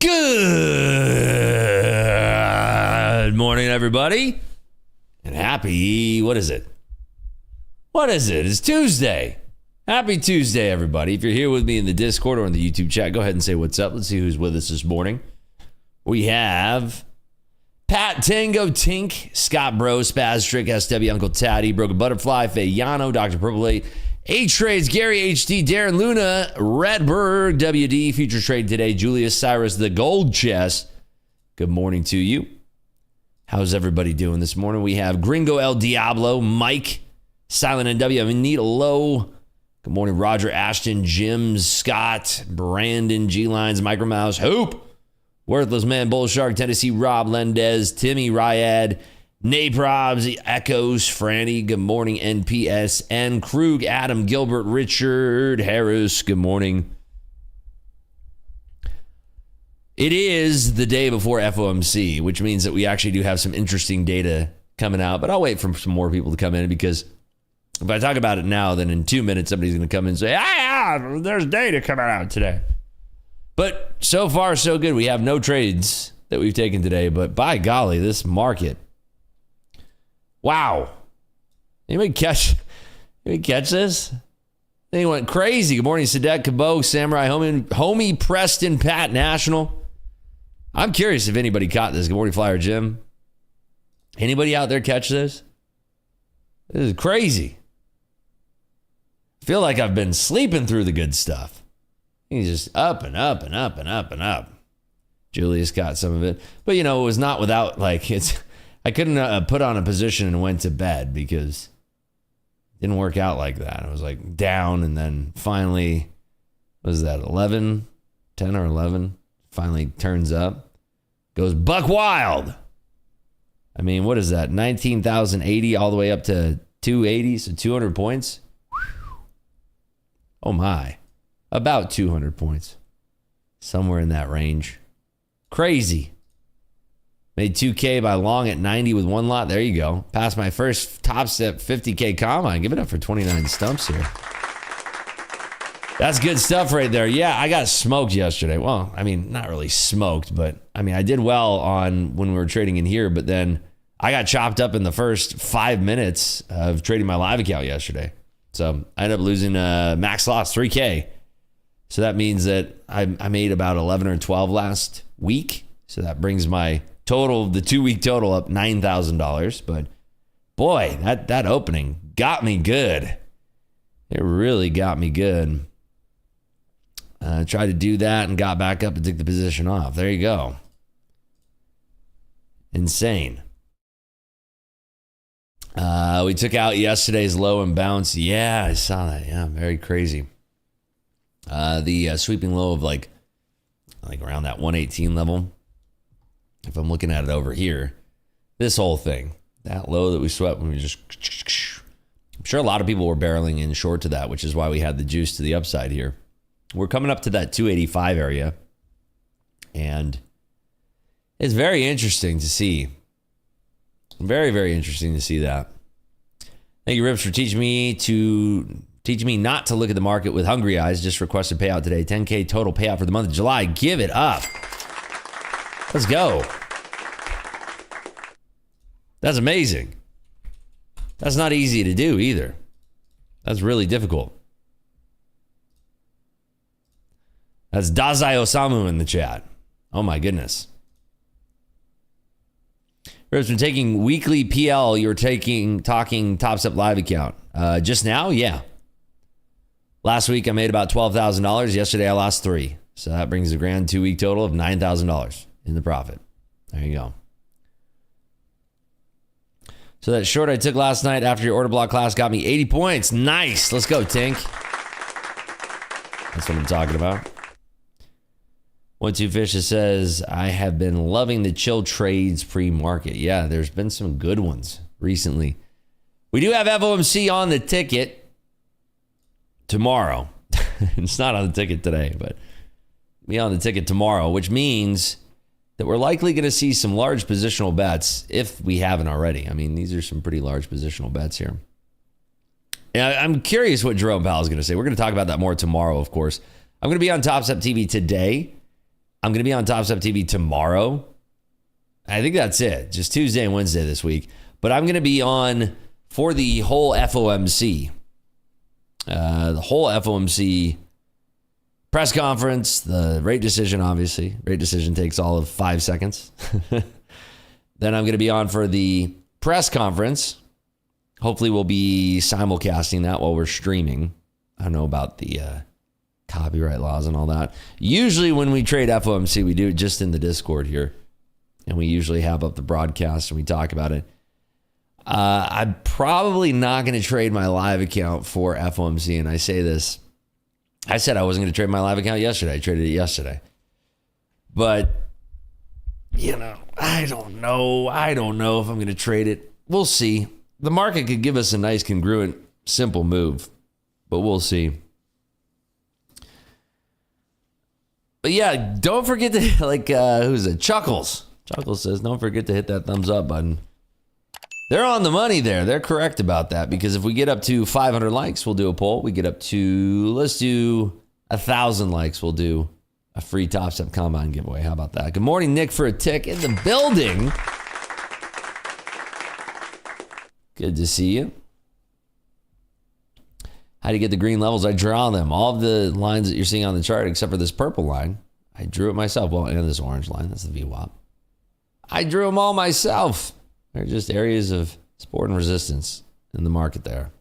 Good morning, everybody. And happy, what is it? It's Tuesday. Happy Tuesday, everybody. If you're here with me in the Discord or in the YouTube chat, go ahead and say what's up. Let's see who's with us this morning. We have Pat Tango Tink, Scott Bro, Spaztrick, SW, Uncle Tatty, Broken Butterfly, Fayano, Dr. Purple 8, H-Trades, Gary HD, Darren Luna, Redberg, WD, Future Trade Today, Julius Cyrus, The Gold Chest. Good morning to you. How's everybody doing this morning? We have Gringo El Diablo, Mike, Silent NW, Anita Low. Good morning, Roger Ashton, Jim, Scott, Brandon, G-Lines, Micromouse, Hoop, Worthless Man, Bull Shark, Tennessee, Rob, Lendez, Timmy, Ryad, Naprobs, Echoes, Franny, good morning, NPS, and Krug, Adam, Gilbert, Richard, Harris, good morning. It is the day before FOMC, which means that we actually do have some interesting data coming out, but I'll wait for some more people to come in because if I talk about it now, then in 2 minutes, somebody's going to come in and say, there's data coming out today. But so far, so good. We have no trades that we've taken today, but by golly, this market. Wow. Anybody catch this? They went crazy. Good morning, Sadek, Cabot, Samurai, homie, Preston, Pat, National. I'm curious if anybody caught this. Good morning, Flyer Jim. Anybody out there catch this? This is crazy. I feel like I've been sleeping through the good stuff. He's just up and up and up and up and up. Julius got some of it. But, it was not without, I couldn't put on a position and went to bed because it didn't work out like that. I was down and then finally, what was that, 10 or 11? Finally turns up, goes buck wild. I mean, what is that? 19,080 all the way up to 280, so 200 points. Oh my, about 200 points. Somewhere in that range. Crazy. Made 2K by long at 90 with one lot. There you go. Passed my first Top Step 50K combine. Give it up for 29 stumps here. That's good stuff right there. Yeah, I got smoked yesterday. Well, I mean, not really smoked, but I mean, I did well on when we were trading in here, but then I got chopped up in the first 5 minutes of trading my live account yesterday. So I ended up losing max loss 3K. So that means that I made about 11 or 12 last week. So that brings my total, the 2-week total, up $9,000. But boy, that opening got me good. It really got me good. Tried to do that and got back up and took the position off. There you go. Insane. We took out yesterday's low and bounce. Yeah, I saw that. Yeah, very crazy. The sweeping low of like around that 118 level. If I'm looking at it over here, this whole thing, that low that we swept when we just, I'm sure a lot of people were barreling in short to that, which is why we had the juice to the upside here. We're coming up to that 285 area, and it's very interesting to see. Very, very interesting to see that. Thank you, Rips, for teaching me not to look at the market with hungry eyes. Just requested payout today. 10K total payout for the month of July. Give it up. Let's go. That's amazing. That's not easy to do either. That's really difficult. That's Dazai Osamu in the chat. Oh my goodness. Rip's been taking weekly PL. You're talking Top Step Live account. Just now? Yeah. Last week I made about $12,000. Yesterday I lost $3,000. So that brings the grand 2-week total of $9,000 in the profit. There you go. So that short I took last night after your order block class got me 80 points. Nice. Let's go, Tink. That's what I'm talking about. 12Fishes says, I have been loving the chill trades pre-market. Yeah, there's been some good ones recently. We do have FOMC on the ticket tomorrow. It's not on the ticket today, but be on the ticket tomorrow, which means that we're likely going to see some large positional bets if we haven't already. I mean, these are some pretty large positional bets here. And I'm curious what Jerome Powell is going to say. We're going to talk about that more tomorrow, of course. I'm going to be on Top Step TV today. I'm going to be on Top Step TV tomorrow. I think that's it. Just Tuesday and Wednesday this week. But I'm going to be on for the whole FOMC. The whole FOMC press conference, the rate decision, obviously. Rate decision takes all of 5 seconds. Then I'm going to be on for the press conference. Hopefully we'll be simulcasting that while we're streaming. I don't know about the copyright laws and all that. Usually when we trade FOMC, we do it just in the Discord here. And we usually have up the broadcast and we talk about it. I'm probably not going to trade my live account for FOMC. And I say this. I said I wasn't going to trade my live account yesterday. I traded it yesterday. But, I don't know. I don't know if I'm going to trade it. We'll see. The market could give us a nice, congruent, simple move. But we'll see. But yeah, don't forget to, who's it? Chuckles. Chuckles says, don't forget to hit that thumbs up button. They're on the money there. They're correct about that, because if we get up to 500 likes, we'll do a poll. We get up to, let's do 1,000 likes. We'll do a free Top Step Combine giveaway. How about that? Good morning, Nick for a tick in the building. Good to see you. How do you get the green levels? I draw them. All of the lines that you're seeing on the chart, except for this purple line, I drew it myself. Well, and this orange line, that's the VWAP. I drew them all myself. They're just areas of support and resistance in the market there.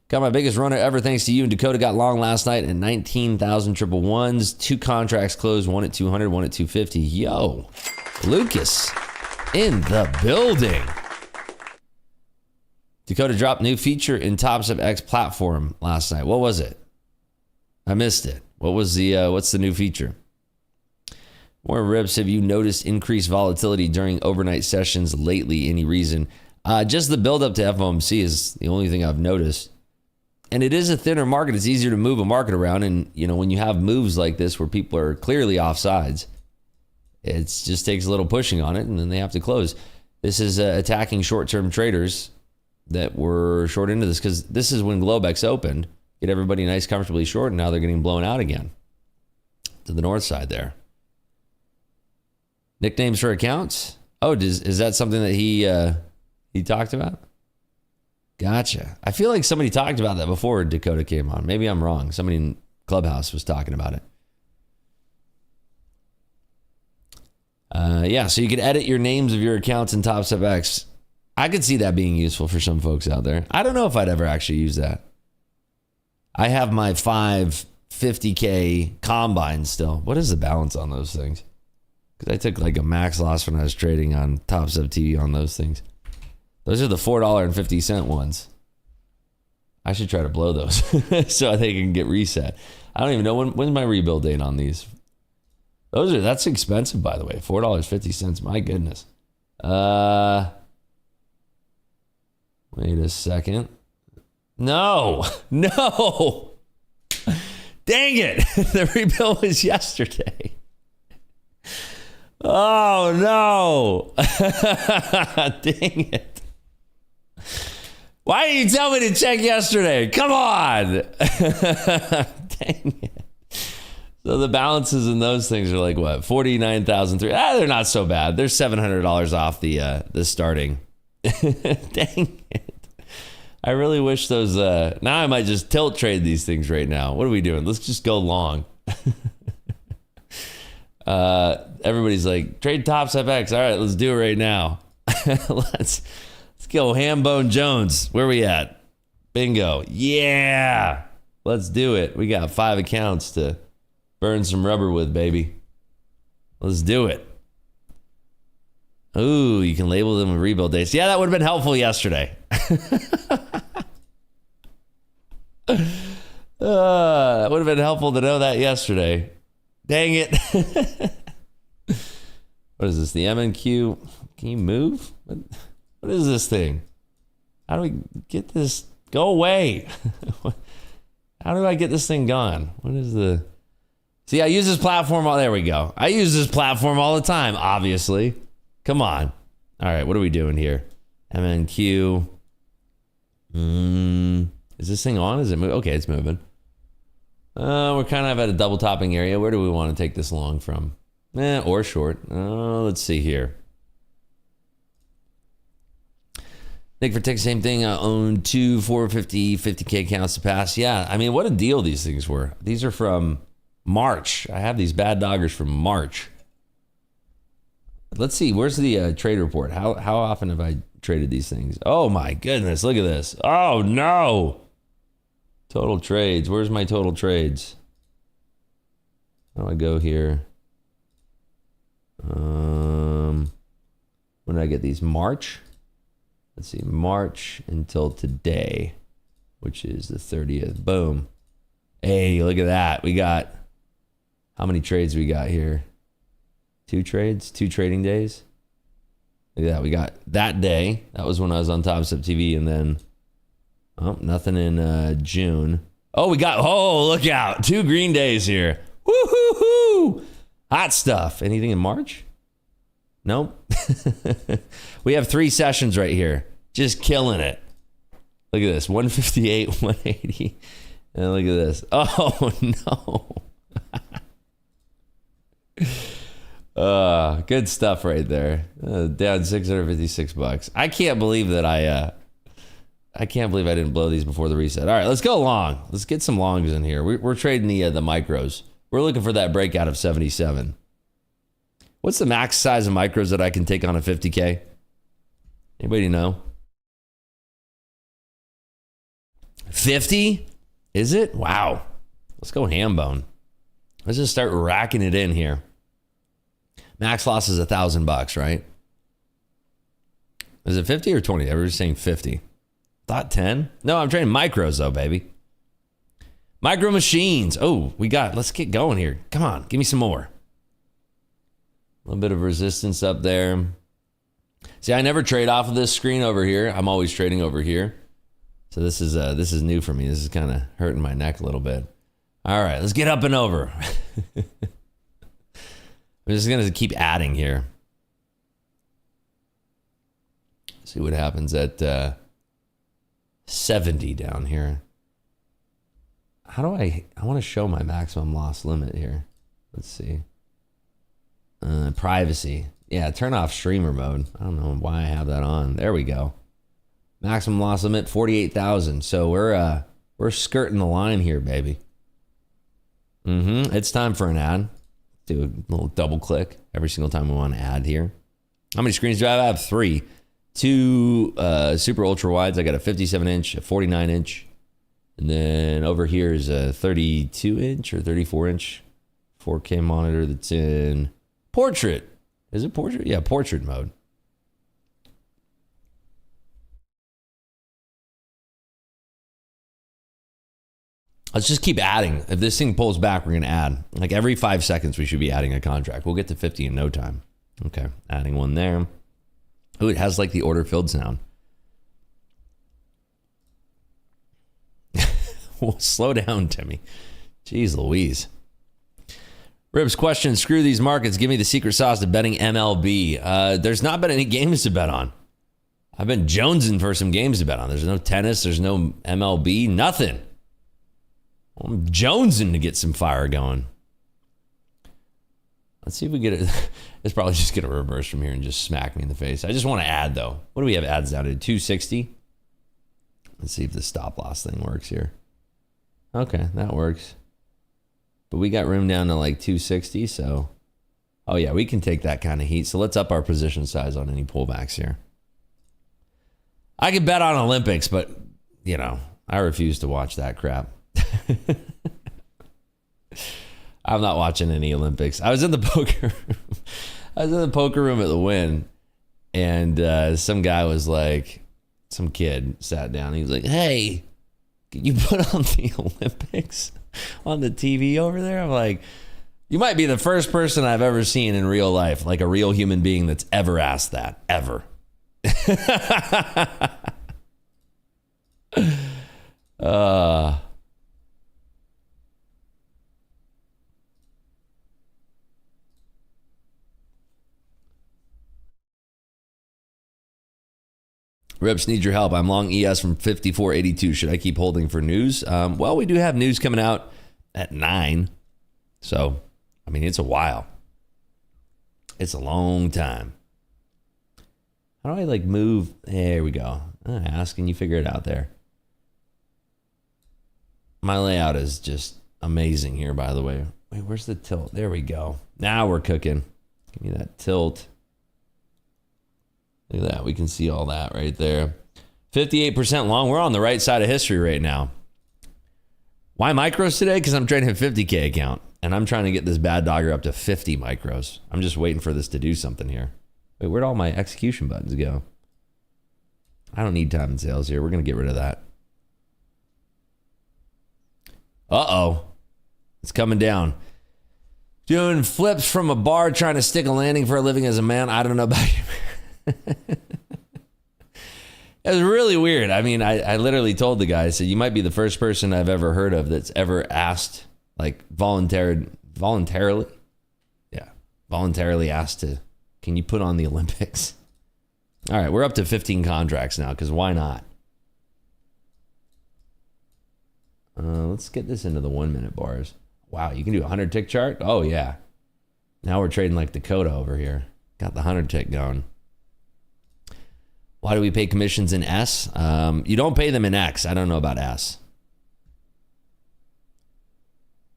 Got my biggest runner ever thanks to you. And Dakota got long last night at 19,000 triple ones. 2 contracts closed, one at 200, one at 250. Yo, Lucas in the building. Dakota dropped new feature in Top Step X platform last night. What was it? I missed it. What was what's the new feature? More rips. Have you noticed increased volatility during overnight sessions lately? Any reason? Just the buildup to FOMC is the only thing I've noticed. And it is a thinner market. It's easier to move a market around. And, when you have moves like this where people are clearly offsides, it just takes a little pushing on it and then they have to close. This is attacking short-term traders that were short into this, because this is when Globex opened. Get everybody nice, comfortably short, and now they're getting blown out again to the north side there. Nicknames for accounts? Oh, is that something that he talked about? Gotcha. I feel like somebody talked about that before Dakota came on. Maybe I'm wrong. Somebody in Clubhouse was talking about it. Yeah, so you could edit your names of your accounts in Top Step X. I could see that being useful for some folks out there. I don't know if I'd ever actually use that. I have my 550K combine still. What is the balance on those things? Because I took like a max loss when I was trading on Top Step TV on those things. Those are the $4.50 ones. I should try to blow those so they can get reset. I don't even know when's my rebuild date on these. That's expensive, by the way. $4.50. My goodness. Wait a second. No. Dang it. The rebuild was yesterday. Oh, no. Dang it. Why didn't you tell me to check yesterday? Come on. Dang it. So the balances in those things are like what? 49,003. They're not so bad. They're $700 off the starting. Dang it. I really wish those now I might just tilt trade these things right now. What are we doing? Let's just go long. Everybody's like, trade Top Step X. All right, let's do it right now. Let's go Hambone Jones. Where we at? Bingo. Yeah. Let's do it. We got 5 accounts to burn some rubber with, baby. Let's do it. Ooh, you can label them with rebuild dates. Yeah, that would have been helpful yesterday. That would have been helpful to know that yesterday. Dang it. What is this? The MNQ? Can you move? What is this thing? How do we get this? Go away. How do I get this thing gone? What is the... See, I use this platform. There we go. I use this platform all the time, obviously. Come on. All right, what are we doing here? MNQ. Is this thing on? Is it moving? Okay, it's moving. We're kind of at a double topping area. Where do we want to take this long from? Or short. Let's see here. Nick for Tick, same thing. I own two 450 50K accounts to pass. Yeah, I mean, what a deal these things were. These are from March. I have these bad doggers from March. Let's see. Where's the trade report? How often have I traded these things? Oh my goodness. Look at this. Oh no. Total trades. Where's my total trades? How do I go here? When did I get these? March? Let's see. March until today, which is the 30th. Boom. Hey, look at that. We got, how many trades we got here? 2 trades? 2 trading days? Look at that. We got that day. That was when I was on Top Step TV. And then, oh, nothing in June. Oh, we got, oh, look out. 2 green days here. Woo-hoo-hoo. Hot stuff. Anything in March? Nope. We have 3 sessions right here. Just killing it. Look at this. 158, 180. And look at this. Oh, no. Good stuff right there. Down $656. I can't believe that I can't believe I didn't blow these before the reset. All right, let's go long. Let's get some longs in here. We're trading the micros. We're looking for that breakout of 77. What's the max size of micros that I can take on a 50K? Anybody know? 50? Is it? Wow. Let's go ham bone. Let's just start racking it in here. Max loss is $1,000, right? Is it 50 or 20? Everybody's saying 50. Thought 10? No, I'm trading micros though, baby. Micro machines. Oh, let's get going here. Come on, give me some more. A little bit of resistance up there. See, I never trade off of this screen over here. I'm always trading over here. So this is new for me. This is kind of hurting my neck a little bit. All right, let's get up and over. I'm just going to keep adding here. See what happens at 70 down here. How do I want to show my maximum loss limit here. Let's see. Privacy. Yeah, turn off streamer mode. I don't know why I have that on. There we go. Maximum loss limit 48,000. So we're skirting the line here, baby. It's time for an ad. Do a little double click every single time we want to add here. How many screens do I have? I have 3. 2 super ultra wides. I got a 57-inch, a 49-inch, and then over here is a 32-inch or 34-inch 4K monitor that's in portrait. Is it portrait? Yeah, portrait mode. Let's just keep adding. If this thing pulls back, we're going to add. Like every 5 seconds, we should be adding a contract. We'll get to 50 in no time. Okay, adding one there. Oh, it has like the order filled sound. Well, slow down, Timmy. Jeez Louise. Ribs question, screw these markets. Give me the secret sauce to betting MLB. There's not been any games to bet on. I've been jonesing for some games to bet on. There's no tennis. There's no MLB. Nothing. I'm jonesing to get some fire going. Let's see if we get it. It's probably just going to reverse from here and just smack me in the face. I just want to add, though. What do we have ads down to? 260? Let's see if the stop loss thing works here. Okay, that works. But we got room down to like 260, so... Oh, yeah, we can take that kind of heat. So let's up our position size on any pullbacks here. I could bet on Olympics, but, you know, I refuse to watch that crap. I'm not watching any Olympics. I was in the poker room. I was in the poker room at the Wynn, and some guy was like, some kid sat down. He was like, "Hey, can you put on the Olympics on the TV over there?" I'm like, you might be the first person I've ever seen in real life, like a real human being that's ever asked that, ever. Rips, need your help. I'm long ES from 54.82. Should I keep holding for news? Well, we do have news coming out at 9. So, I mean, it's a while. It's a long time. How do I like move? There we go. Ask and you figure it out there. My layout is just amazing here, by the way. Wait, where's the tilt? There we go. Now we're cooking. Give me that tilt. Look at that. We can see all that right there. 58% long. We're on the right side of history right now. Why micros today? Because I'm trading a 50K account. And I'm trying to get this bad dogger up to 50 micros. I'm just waiting for this to do something here. Wait, where'd all my execution buttons go? I don't need time and sales here. We're going to get rid of that. Uh-oh. It's coming down. Doing flips from a bar, trying to stick a landing for a living as a man. I don't know about you. It was really weird. I mean, I literally told the guy, I said, you might be the first person I've ever heard of that's ever asked, like voluntarily asked to, can you put on the Olympics? All right, we're up to 15 contracts now, because why not? Let's get this into the 1 minute bars. Wow, you can do a 100 tick chart? Oh, yeah. Now we're trading like Dakota over here. Got the 100 tick going. Why do we pay commissions in S? You don't pay them in X. I don't know about S.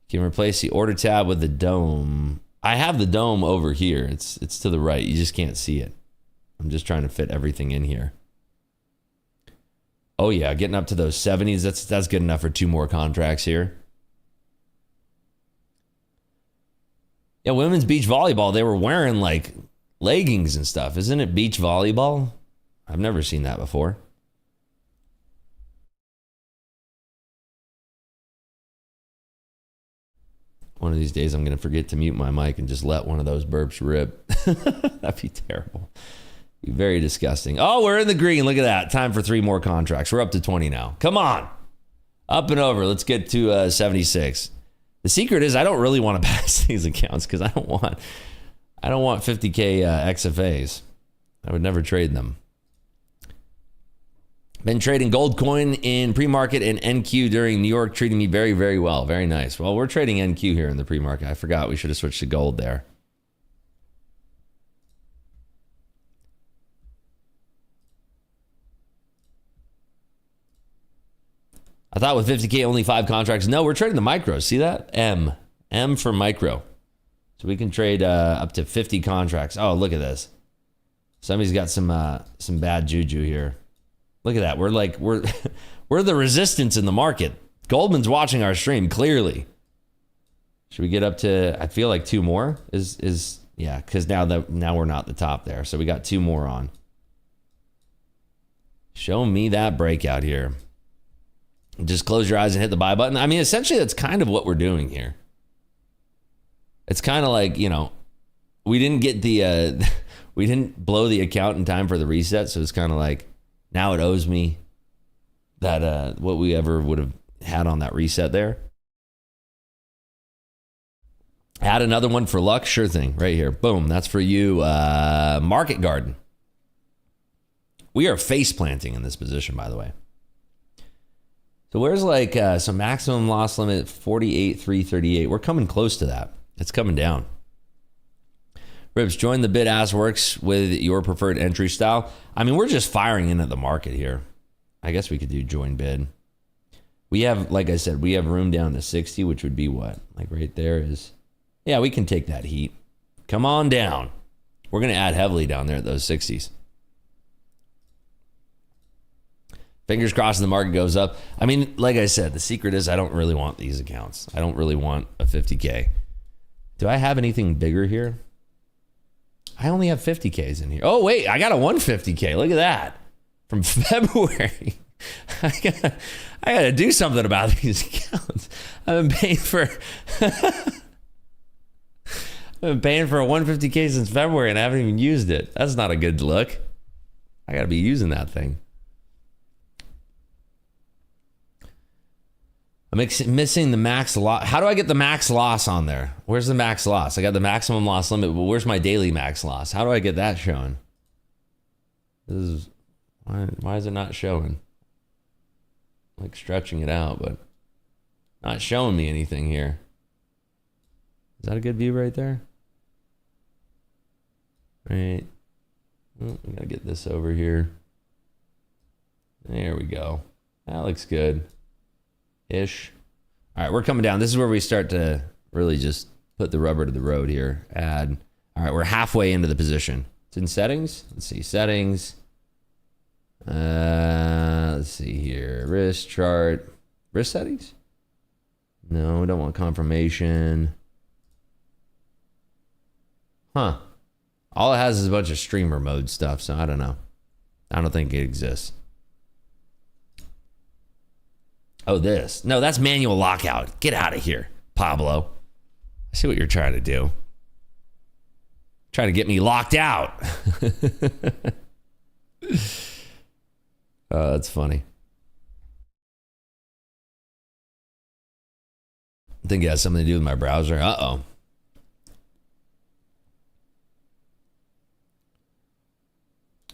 You can replace the order tab with the dome. I have the dome over here. It's to the right. You just can't see it. I'm just trying to fit everything in here. Oh yeah, getting up to those 70s. That's good enough for 2 more contracts here. Yeah, women's beach volleyball, they were wearing like leggings and stuff. Isn't it beach volleyball? I've never seen that before. One of these days I'm going to forget to mute my mic and just let one of those burps rip. That'd be terrible. Be very disgusting. Oh, we're in the green. Look at that. Time for 3 more contracts. We're up to 20 now. Come on. Up and over. Let's get to 76. The secret is I don't really want to pass these accounts because I don't want 50K XFAs. I would never trade them. Been trading gold coin in pre-market and NQ during New York, treating me very, very well. Very nice. Well, we're trading NQ here in the pre-market. I forgot we should have switched to gold there. I thought with 50K only 5 contracts. No, we're trading the micros. See that? M for micro. So we can trade up to 50 contracts. Oh, look at this. Somebody's got some bad juju here. Look at that. We're the resistance in the market. Goldman's watching our stream clearly. Should we get up to? I feel like 2 more is yeah. Because now we're not the top there. So we got 2 more on. Show me that breakout here. Just close your eyes and hit the buy button. I mean, essentially, that's kind of what we're doing here. It's kind of like, you know, we didn't get the, we didn't blow the account in time for the reset. So it's kind of like, now it owes me that, what we ever would have had on that reset there. Add another one for luck. Sure thing. Right here. Boom. That's for you. Market Garden. We are face planting in this position, by the way. So where's like some maximum loss limit 48,338? We're coming close to that. It's coming down. Ribs, join the bid ass works with your preferred entry style. I mean, we're just firing in at the market here. I guess we could do join bid. We have, like I said, we have room down to 60, which would be what? Like right there is, yeah, we can take that heat. Come on down. We're going to add heavily down there at those 60s. Fingers crossed the market goes up. I mean, like I said, the secret is I don't really want these accounts. I don't really want a 50K. Do I have anything bigger here? I only have 50Ks in here. Oh, wait, I got a 150K. Look at that. From February. I gotta do something about these accounts. I've been paying for a 150K since February and I haven't even used it. That's not a good look. I gotta be using that thing. I'm missing the max loss. How do I get the max loss on there? Where's the max loss? I got the maximum loss limit, but where's my daily max loss? How do I get that shown? This is why is it not showing? I'm like stretching it out, but Not showing me anything here. Is that a good view right there? Right. Oh, we gotta get this over here. There we go. That looks good. Ish. All right, we're coming down. This is where we start to really just put the rubber to the road here. Add. All right, we're halfway into the position. It's in settings. Let's see, settings. Let's see here. Risk chart. Risk settings? No, we don't want confirmation. Huh. All it has is a bunch of streamer mode stuff, so I don't know. I don't think it exists. Oh, this. No, that's manual lockout. Get out of here, Pablo. I see what you're trying to do. Trying to get me locked out. Oh, that's funny. I think it has something to do with my browser. Uh-oh.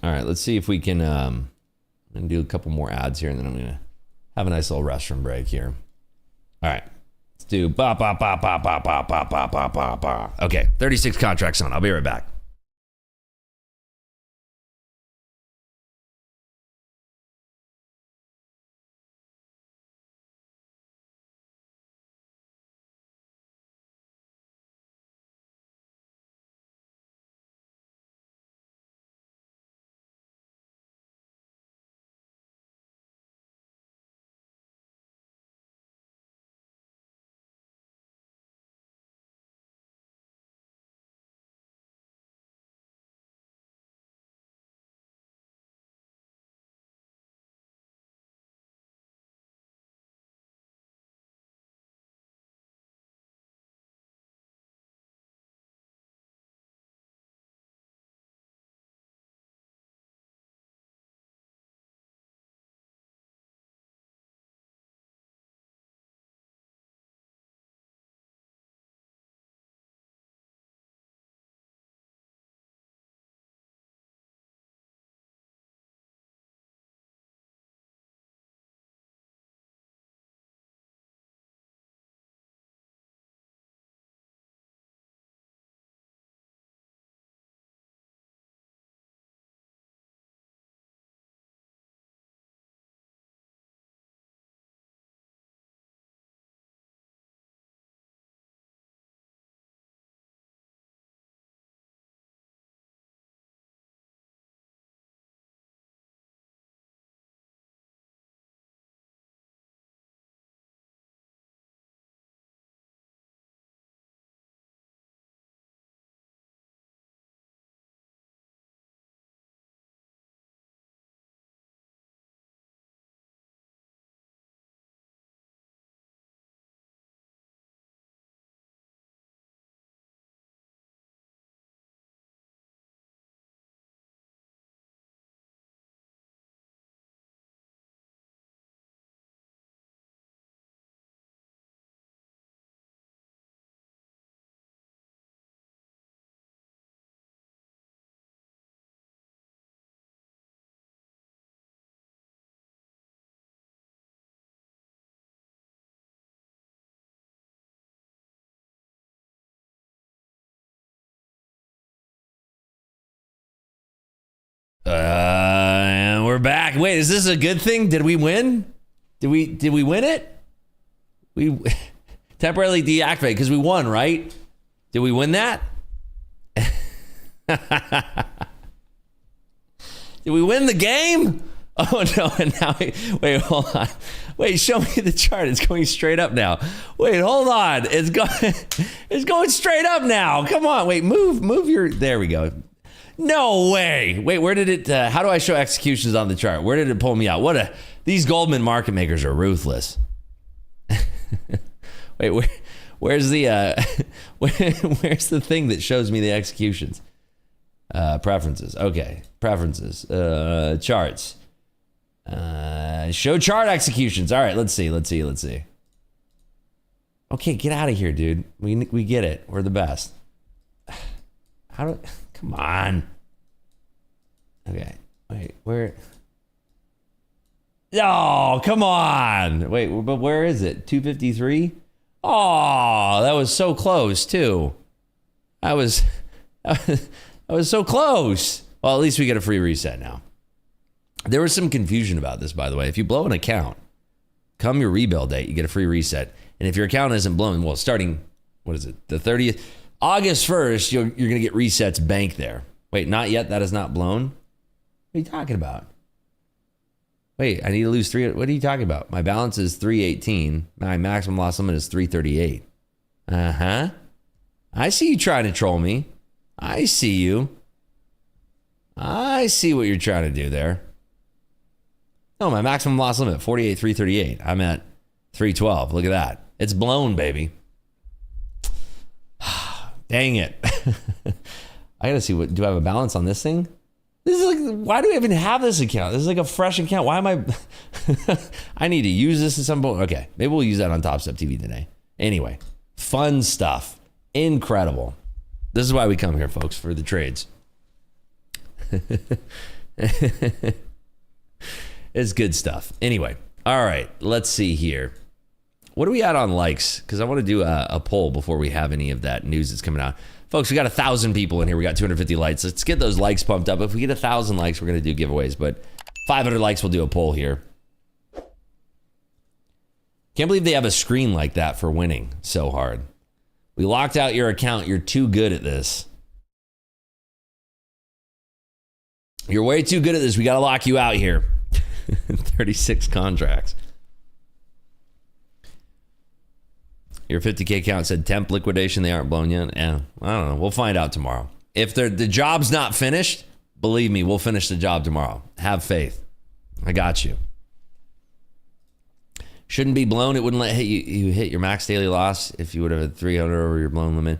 All right, let's see if we can I'm gonna do a couple more ads here, and then I'm gonna have a nice little restroom break here. All right, let's do ba ba ba ba ba ba ba ba ba ba ba. Okay, 36 contracts on. I'll be right back. And we're back. Wait, is this a good thing? Did we win? Did we win it? We temporarily deactivate because we won, right? Did we win that? Did we win the game? Oh no! And now wait, hold on. Wait, show me the chart. It's going straight up now. Wait, hold on. It's going straight up now. Come on. Wait, move your. There we go. No way. Wait, where did it? How do I show executions on the chart? Where did it pull me out? These Goldman market makers are ruthless. Wait, where's the where's the thing that shows me the executions? Preferences. Okay, preferences. Charts. Show chart executions. All right, let's see. Okay, get out of here, dude. We get it. We're the best. Come on. Okay, wait, where? Oh, come on. Wait, but where is it? 253? Oh, that was so close, too. I was so close. Well, at least we get a free reset now. There was some confusion about this, by the way. If you blow an account, come your rebuild date, you get a free reset. And if your account isn't blown, well, starting, what is it, the 30th? August 1st, you're going to get resets banked there. Wait, not yet? That is not blown? What are you talking about? Wait, I need to lose 3. What are you talking about? My balance is 318. My maximum loss limit is 338. Uh-huh. I see you trying to troll me. I see you. I see what you're trying to do there. No, my maximum loss limit, 48, 338. I'm at 312. Look at that. It's blown, baby. Dang it. I gotta see, what do I have a balance on this thing? This is like, why do we even have this account? This is like a fresh account. Why am I? I need to use this at some point. Okay, maybe we'll use that on Top Step TV today. Anyway, fun stuff. Incredible. This is why we come here, folks, for the trades. It's good stuff. Anyway, all right, let's see here. What are we at on likes? Because I want to do a poll before we have any of that news that's coming out. Folks, we got 1,000 people in here. We got 250 likes. Let's get those likes pumped up. If we get 1,000 likes, we're going to do giveaways. But 500 likes, we'll do a poll here. Can't believe they have a screen like that for winning so hard. We locked out your account. You're too good at this. You're way too good at this. We got to lock you out here. 36 contracts. Your 50K account said temp liquidation. They aren't blown yet. Yeah, I don't know. We'll find out tomorrow. If the job's not finished, believe me, we'll finish the job tomorrow. Have faith. I got you. Shouldn't be blown. It wouldn't let you hit your max daily loss if you would have had 300 over your blown limit.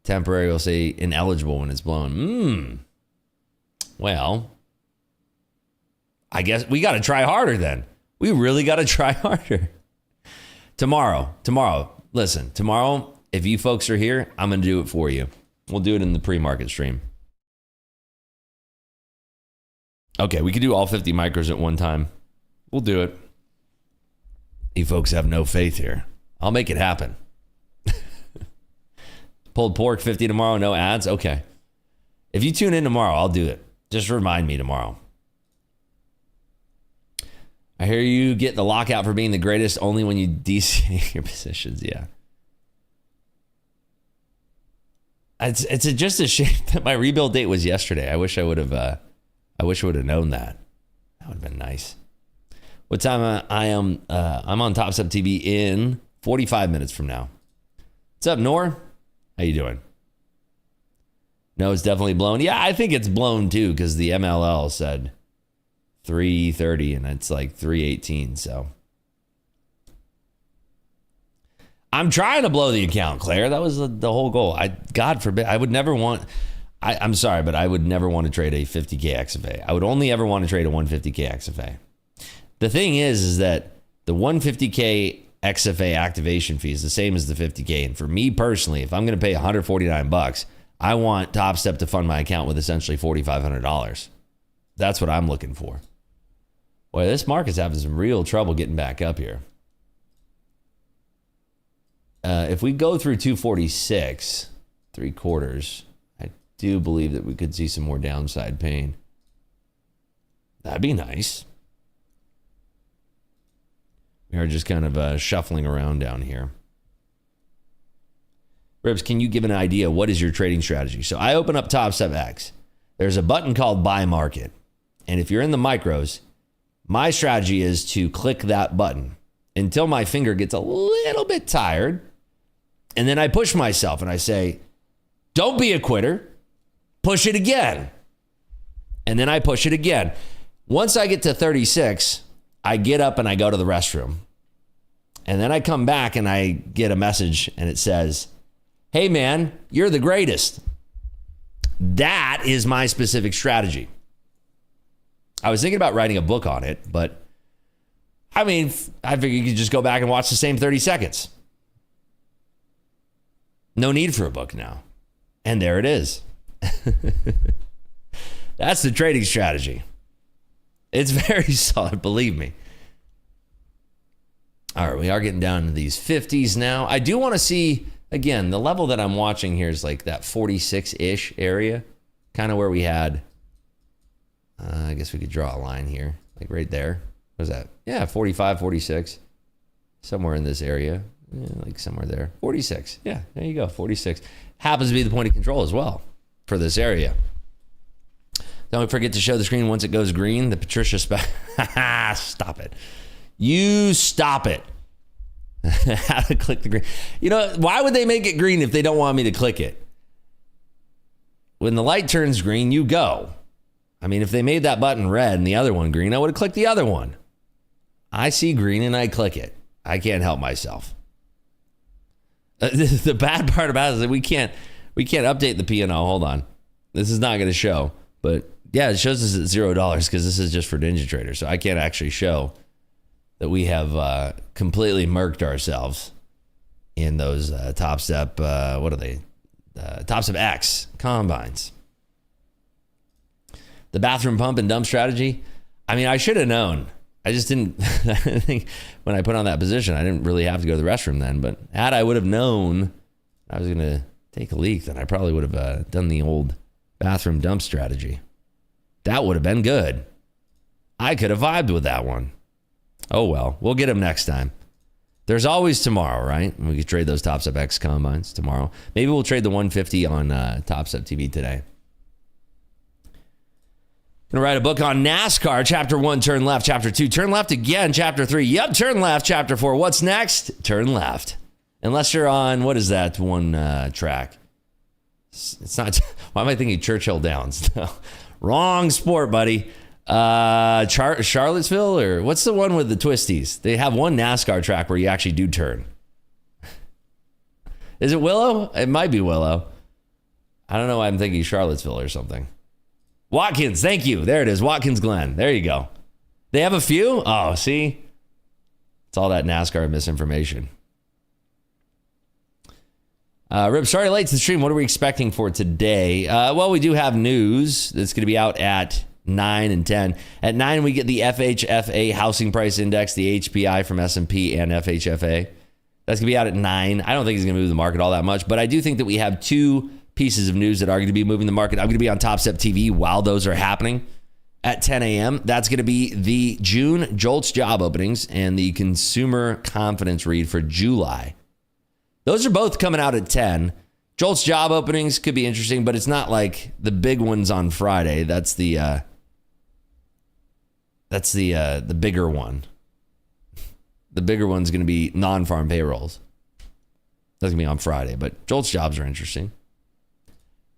Temporary will say ineligible when it's blown. Well, I guess we got to try harder then. We really got to try harder. Tomorrow, listen, tomorrow, if you folks are here, I'm going to do it for you. We'll do it in the pre-market stream. Okay, we could do all 50 micros at one time. We'll do it. You folks have no faith here. I'll make it happen. Pulled pork 50 tomorrow, no ads? Okay. If you tune in tomorrow, I'll do it. Just remind me tomorrow. I hear you get the lockout for being the greatest only when you DC your positions. Yeah. It's just a shame that my rebuild date was yesterday. I wish I would have known that. That would have been nice. What time I'm on Top Step TV in 45 minutes from now. What's up, Nor? How you doing? No, it's definitely blown. Yeah, I think it's blown too because the MLL said 330 and it's like 318. So I'm trying to blow the account, Claire. That was the whole goal. God forbid, I would never want. I'm sorry, but I would never want to trade a 50K XFA. I would only ever want to trade a 150K XFA. The thing is that the 150K XFA activation fee is the same as the 50K. And for me personally, if I'm going to pay $149, I want Top Step to fund my account with essentially $4,500. That's what I'm looking for. Boy, this market's having some real trouble getting back up here. If we go through 246, 3/4, I do believe that we could see some more downside pain. That'd be nice. We are just kind of shuffling around down here. Ribs, can you give an idea? What is your trading strategy? So I open up Top Step X. There's a button called Buy Market. And if you're in the micros, my strategy is to click that button until my finger gets a little bit tired. And then I push myself and I say, don't be a quitter. Push it again. And then I push it again. Once I get to 36, I get up and I go to the restroom. And then I come back and I get a message and it says, hey man, you're the greatest. That is my specific strategy. I was thinking about writing a book on it, but I mean, I figured you could just go back and watch the same 30 seconds. No need for a book now. And there it is. That's the trading strategy. It's very solid, believe me. All right, we are getting down into these 50s now. I do want to see, again, the level that I'm watching here is like that 46-ish area, kind of where we had, I guess we could draw a line here, like right there. What is that? Yeah, 45, 46, somewhere in this area, yeah, like somewhere there. 46, yeah, there you go, 46. Happens to be the point of control as well for this area. Don't forget to show the screen once it goes green. The Patricia stop it. You stop it. How to click the green. You know, why would they make it green if they don't want me to click it? When the light turns green, you go. I mean, if they made that button red and the other one green, I would have clicked the other one. I see green and I click it. I can't help myself. The bad part about it is that we can't update the P&L. Hold on. This is not going to show. But yeah, it shows us at $0 because this is just for Ninja Trader. So I can't actually show that we have completely murked ourselves in those Top Step, what are they? Top Step X combines. The bathroom pump and dump strategy. I mean, I should have known. I just didn't. I think when I put on that position, I didn't really have to go to the restroom then. But had I would have known I was going to take a leak, then I probably would have done the old bathroom dump strategy. That would have been good. I could have vibed with that one. Oh, well, we'll get them next time. There's always tomorrow, right? We could trade those Top Step X combines tomorrow. Maybe we'll trade the 150 on Top Step TV today. Gonna write a book on NASCAR. Chapter 1, turn left. Chapter 2, turn left again. Chapter 3, yep, turn left. Chapter 4, what's next? Turn left. Unless you're on, what is that one track? It's not, why am I thinking Churchill Downs? No. Wrong sport, buddy. Charlottesville, or what's the one with the twisties? They have one NASCAR track where you actually do turn. Is it Willow? It might be Willow. I don't know why I'm thinking Charlottesville or something. Watkins, thank you. There it is. Watkins Glen. There you go. They have a few? Oh, see? It's all that NASCAR misinformation. Rip, sorry late to the stream. What are we expecting for today? Well, we do have news that's going to be out at 9 and 10. At 9, we get the FHFA housing price index, the HPI from S&P and FHFA. That's going to be out at 9. I don't think it's going to move the market all that much, but I do think that we have two pieces of news that are going to be moving the market. I'm going to be on Top Step TV while those are happening at 10 a.m. That's going to be the June JOLTS job openings and the consumer confidence read for July. Those are both coming out at 10. JOLTS job openings could be interesting, but it's not like the big ones on Friday. That's the bigger one. The bigger one's going to be non-farm payrolls. That's going to be on Friday, but JOLTS jobs are interesting.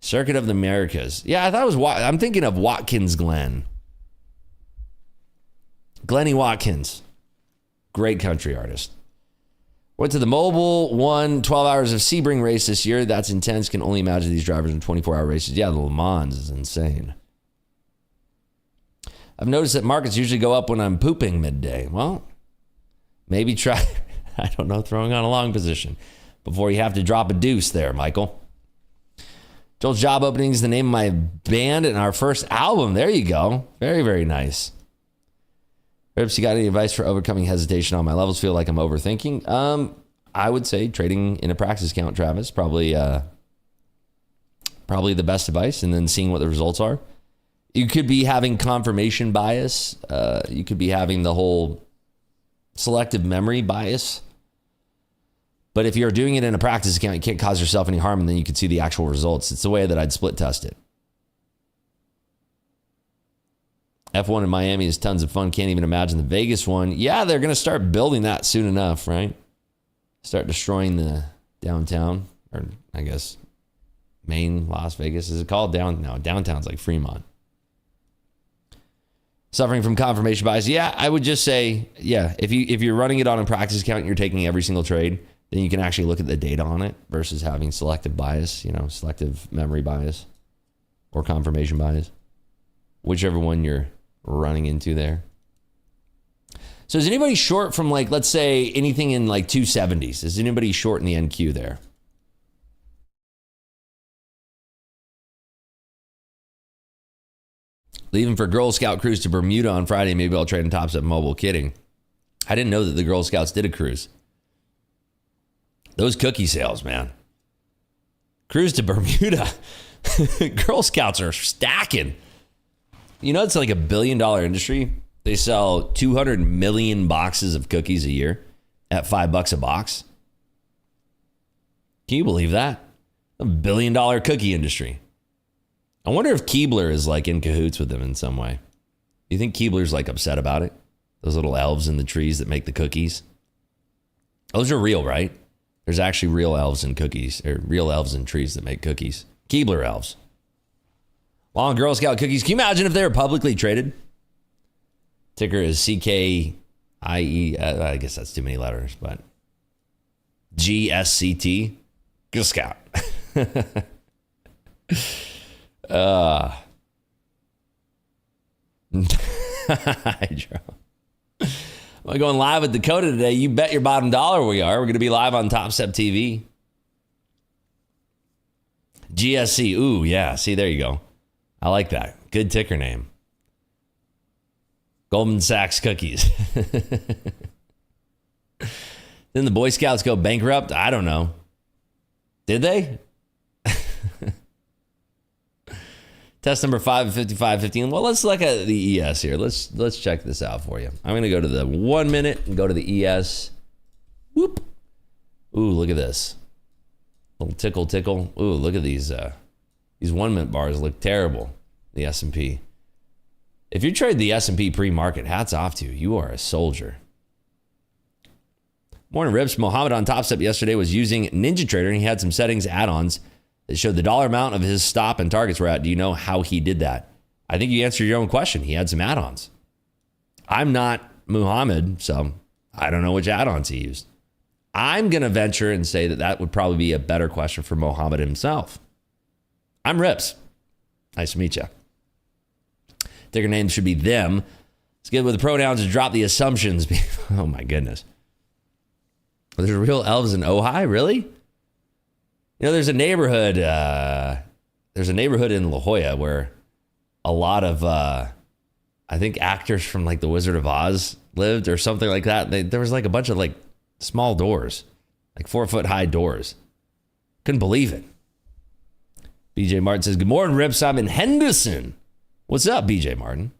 Circuit of the Americas. Yeah, I thought it was, I'm thinking of Watkins Glen. Glennie Watkins. Great country artist. Went to the Mobile, won 12 hours of Sebring race this year. That's intense. Can only imagine these drivers in 24-hour races. Yeah, the Le Mans is insane. I've noticed that markets usually go up when I'm pooping midday. Well, maybe try, I don't know, throwing on a long position before you have to drop a deuce there, Michael. JOLTS job opening is the name of my band and our first album. There you go. Very, very nice. Rips, you got any advice for overcoming hesitation on my levels? Feel like I'm overthinking. I would say trading in a practice account, Travis, probably the best advice, and then seeing what the results are. You could be having confirmation bias. You could be having the whole selective memory bias. But if you're doing it in a practice account, you can't cause yourself any harm, and then you can see the actual results. It's the way that I'd split test it. F1 in Miami is tons of fun. Can't even imagine the Vegas one. Yeah, they're going to start building that soon enough, right? Start destroying the downtown, or I guess main Las Vegas. Is it called down? No, downtown's like Fremont. Suffering from confirmation bias. Yeah, I would just say, yeah, if you're running it on a practice account and you're taking every single trade, then you can actually look at the data on it versus having selective bias, selective memory bias or confirmation bias, whichever one you're running into there. So is anybody short from, like, let's say anything in like 270s? Is anybody short in the NQ there? Leaving for Girl Scout cruise to Bermuda on Friday. Maybe I'll trade in Top Step Mobile. Kidding. I didn't know that the Girl Scouts did a cruise. Those cookie sales, man. Cruise to Bermuda. Girl Scouts are stacking. You know, it's like $1 billion industry. They sell 200 million boxes of cookies a year at $5 a box. Can you believe that? $1 billion cookie industry. I wonder if Keebler is like in cahoots with them in some way. Do you think Keebler's like upset about it? Those little elves in the trees that make the cookies. Those are real, right? There's actually real elves in cookies, or real elves in trees that make cookies. Keebler elves. Long Girl Scout cookies. Can you imagine if they were publicly traded? Ticker is CKIE. I guess that's too many letters, but GSCT. Girl Scout. Hydro. Am I going live with Dakota today? You bet your bottom dollar we are. We're going to be live on Top Step TV. GSC. Ooh, yeah. See, there you go. I like that. Good ticker name. Goldman Sachs cookies. Didn't the Boy Scouts go bankrupt? I don't know. Did they? Test number 5 of 5515. Well, let's look at the ES here. Let's check this out for you. I'm going to go to the 1 minute and go to the ES. Whoop. Ooh, look at this. Little tickle, tickle. Ooh, look at these 1 minute bars look terrible. The S&P. If you trade the S&P pre-market, hats off to you. You are a soldier. Morning Rips. Mohammed on Top Step yesterday was using NinjaTrader, and he had some settings add-ons that showed the dollar amount of his stop and targets were at. Do you know how he did that? I think you answered your own question. He had some add-ons. I'm not Muhammad, so I don't know which add-ons he used. I'm going to venture and say that would probably be a better question for Mohammed himself. I'm Rips. Nice to meet you. Ticker name should be them. Let's get with the pronouns and drop the assumptions. Oh my goodness. There's real elves in Ojai? Really? You know, there's a neighborhood in La Jolla where a lot of, I think actors from like The Wizard of Oz lived or something like that. There was like a bunch of like small doors, like 4-foot high doors. Couldn't believe it. BJ Martin says, good morning, Rips. I'm in Henderson. What's up, BJ Martin?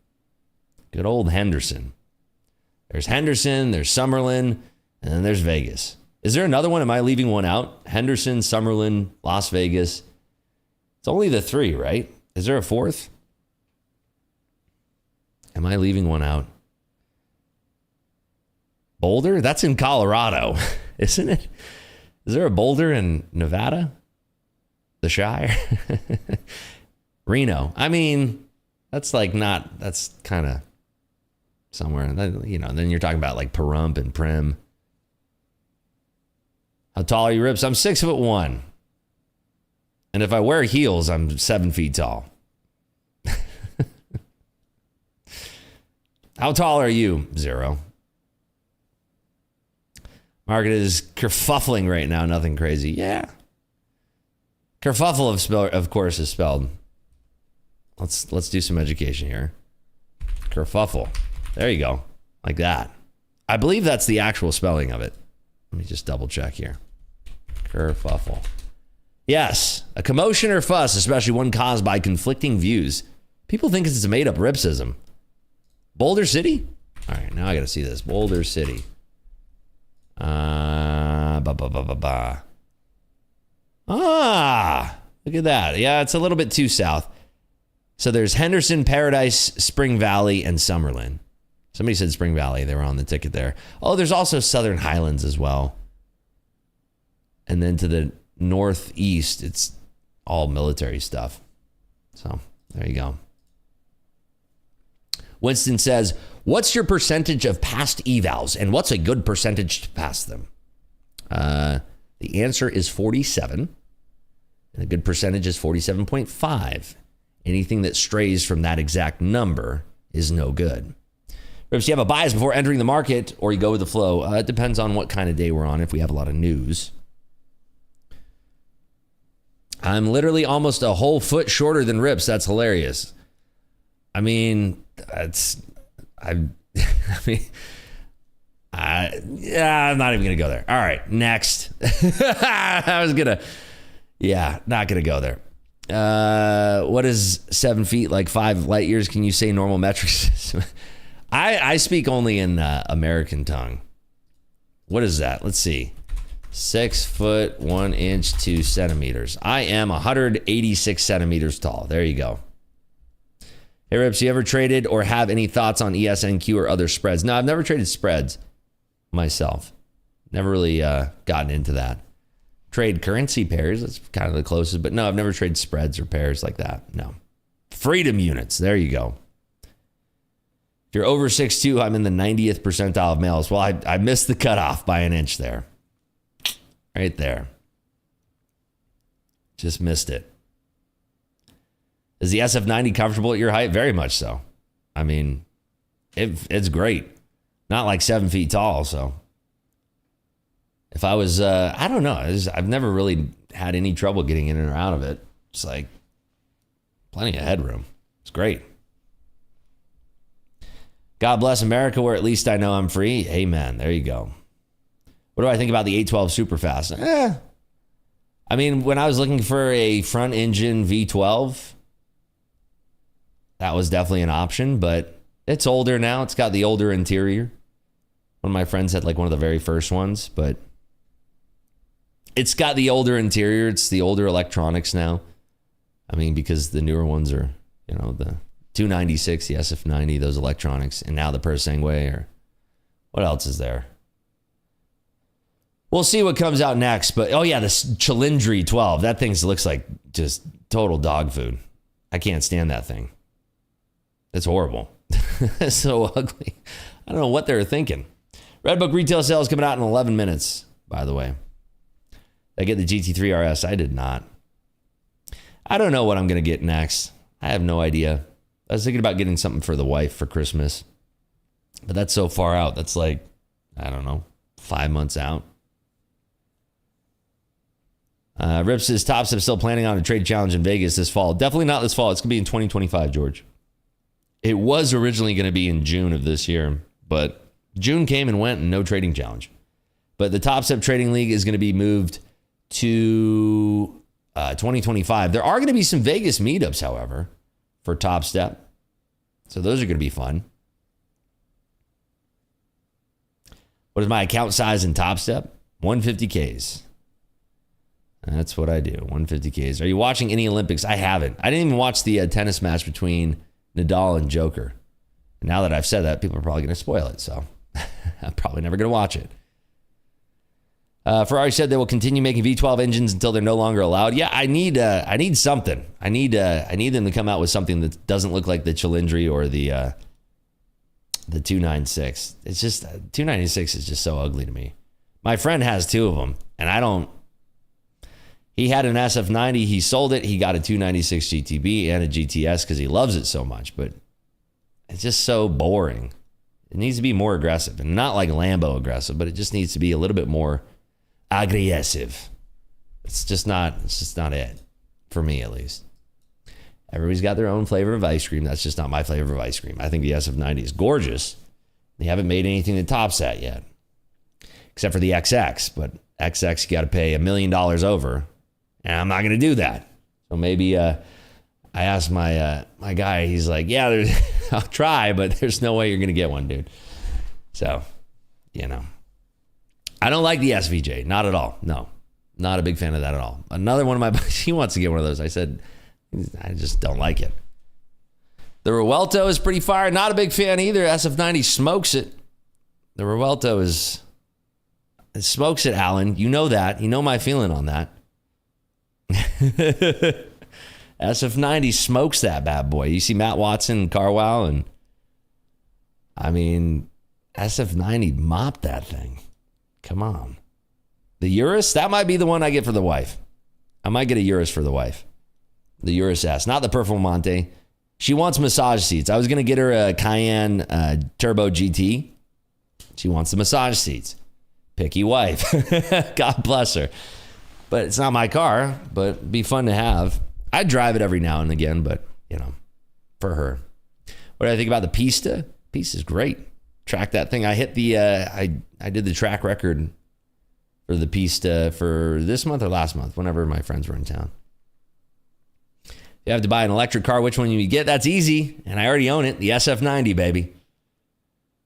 Good old Henderson. There's Henderson, there's Summerlin, and then there's Vegas. Is there another one? Am I leaving one out? Henderson, Summerlin, Las Vegas. It's only the 3, right? Is there a 4th? Am I leaving one out? Boulder? That's in Colorado, isn't it? Is there a Boulder in Nevada? The Shire? Reno. I mean, that's like not, that's kind of somewhere, you know, then you're talking about like Pahrump and Prim. How tall are you, Rips? I'm 6'1". And if I wear heels, I'm 7 feet tall. How tall are you? 0. Market is kerfuffling right now. Nothing crazy. Yeah. Kerfuffle, of course, is spelled. Let's do some education here. Kerfuffle. There you go. Like that. I believe that's the actual spelling of it. Let me just double check here. Kerfuffle. Yes. A commotion or fuss, especially one caused by conflicting views. People think it's a made-up ripsism. Boulder City? All right, now I got to see this. Boulder City. Ah, look at that. Yeah, it's a little bit too south. So there's Henderson, Paradise, Spring Valley, and Summerlin. Somebody said Spring Valley. They were on the ticket there. Oh, there's also Southern Highlands as well. And then to the northeast, it's all military stuff. So there you go. Winston says, what's your percentage of past evals and what's a good percentage to pass them? The answer is 47. And a good percentage is 47.5. Anything that strays from that exact number is no good. Rips, you have a bias before entering the market or you go with the flow? It depends on what kind of day we're on, if we have a lot of news. I'm literally almost a whole foot shorter than Rips. That's hilarious. I mean, I'm not even gonna go there. All right, next. Not gonna go there. What is 7 feet, like 5 light years? Can you say normal metrics? I speak only in American tongue. What is that? Let's see. 6 foot 1 inch 2 centimeters. I am 186 centimeters tall. There you go. Hey Rips, you ever traded or have any thoughts on ESNQ or other spreads? No, I've never traded spreads myself. Never really gotten into that. Trade currency pairs, that's kind of the closest, but no, I've never traded spreads or pairs like that. No. Freedom units, there you go. If you're over 6'2", I'm in the 90th percentile of males. Well, I missed the cutoff by an inch there. Right there. Just missed it. Is the SF90 comfortable at your height? Very much so. I mean, it's great. Not like 7 feet tall, so. If I was, I don't know. I've never really had any trouble getting in or out of it. It's like plenty of headroom. It's great. God bless America, where at least I know I'm free. Amen. There you go. What do I think about the 812 Superfast? I mean, when I was looking for a front engine V12, that was definitely an option, but it's older now. It's got the older interior. One of my friends had like one of the very first ones, but it's got the older interior. It's the older electronics now. I mean, because the newer ones are, the 296, the SF90, those electronics, and now the Persangway, or what else is there? We'll see what comes out next, but the Chilindri 12. That thing looks like just total dog food. I can't stand that thing. It's horrible. It's so ugly. I don't know what they were thinking. Redbook retail sales coming out in 11 minutes, by the way. I get the GT3 RS. I did not. I don't know what I'm going to get next. I have no idea. I was thinking about getting something for the wife for Christmas, but that's so far out. That's like, I don't know, 5 months out. Rip says, Tops, I'm still planning on a trade challenge in Vegas this fall. Definitely not this fall. It's going to be in 2025, George. It was originally going to be in June of this year, but June came and went and no trading challenge. But the Top Step Trading League is going to be moved to 2025. There are going to be some Vegas meetups, however, for Top Step. So those are going to be fun. What is my account size in Top Step? 150Ks. That's what I do. 150Ks. Are you watching any Olympics? I haven't. I didn't even watch the tennis match between Nadal and Joker. And now that I've said that, people are probably going to spoil it. So I'm probably never going to watch it. Ferrari said they will continue making V12 engines until they're no longer allowed. Yeah, I need something. I need them to come out with something that doesn't look like the Chilindri or the 296. It's just 296 is just so ugly to me. My friend has two of them, and I don't. He had an SF90. He sold it. He got a 296 GTB and a GTS because he loves it so much. But it's just so boring. It needs to be more aggressive, and not like Lambo aggressive, but it just needs to be a little bit more aggressive. It's just not it for me, at least. Everybody's got their own flavor of ice cream. That's just not my flavor of ice cream. I think the SF90 is gorgeous. They haven't made anything that tops that yet, except for the XX. But XX, you got to pay $1 million over, and I'm not going to do that. So maybe I asked my guy. He's like, "Yeah, I'll try, but there's no way you're going to get one, dude." So, I don't like the SVJ, not at all. No, not a big fan of that at all. Another one of my buddies, he wants to get one of those. I said, I just don't like it. The Revuelto is pretty fire. Not a big fan either. SF90 smokes it. The Revuelto it smokes it, Alan. You know that. You know my feeling on that. SF90 smokes that bad boy. You see Matt Watson and Carwow, and I mean, SF90 mopped that thing. Come on. The Urus, that might be the one I get for the wife. I might get a Urus for the wife. The Urus S, not the Performante. She wants massage seats. I was going to get her a Cayenne Turbo GT. She wants the massage seats. Picky wife. God bless her. But it's not my car, but it'd be fun to have. I drive it every now and again, but, for her. What do I think about the Pista? Pista's great. Track that thing. I hit the, I did the track record for the Pista for this month or last month, whenever my friends were in town. You have to buy an electric car. Which one you get? That's easy. And I already own it. The SF90, baby.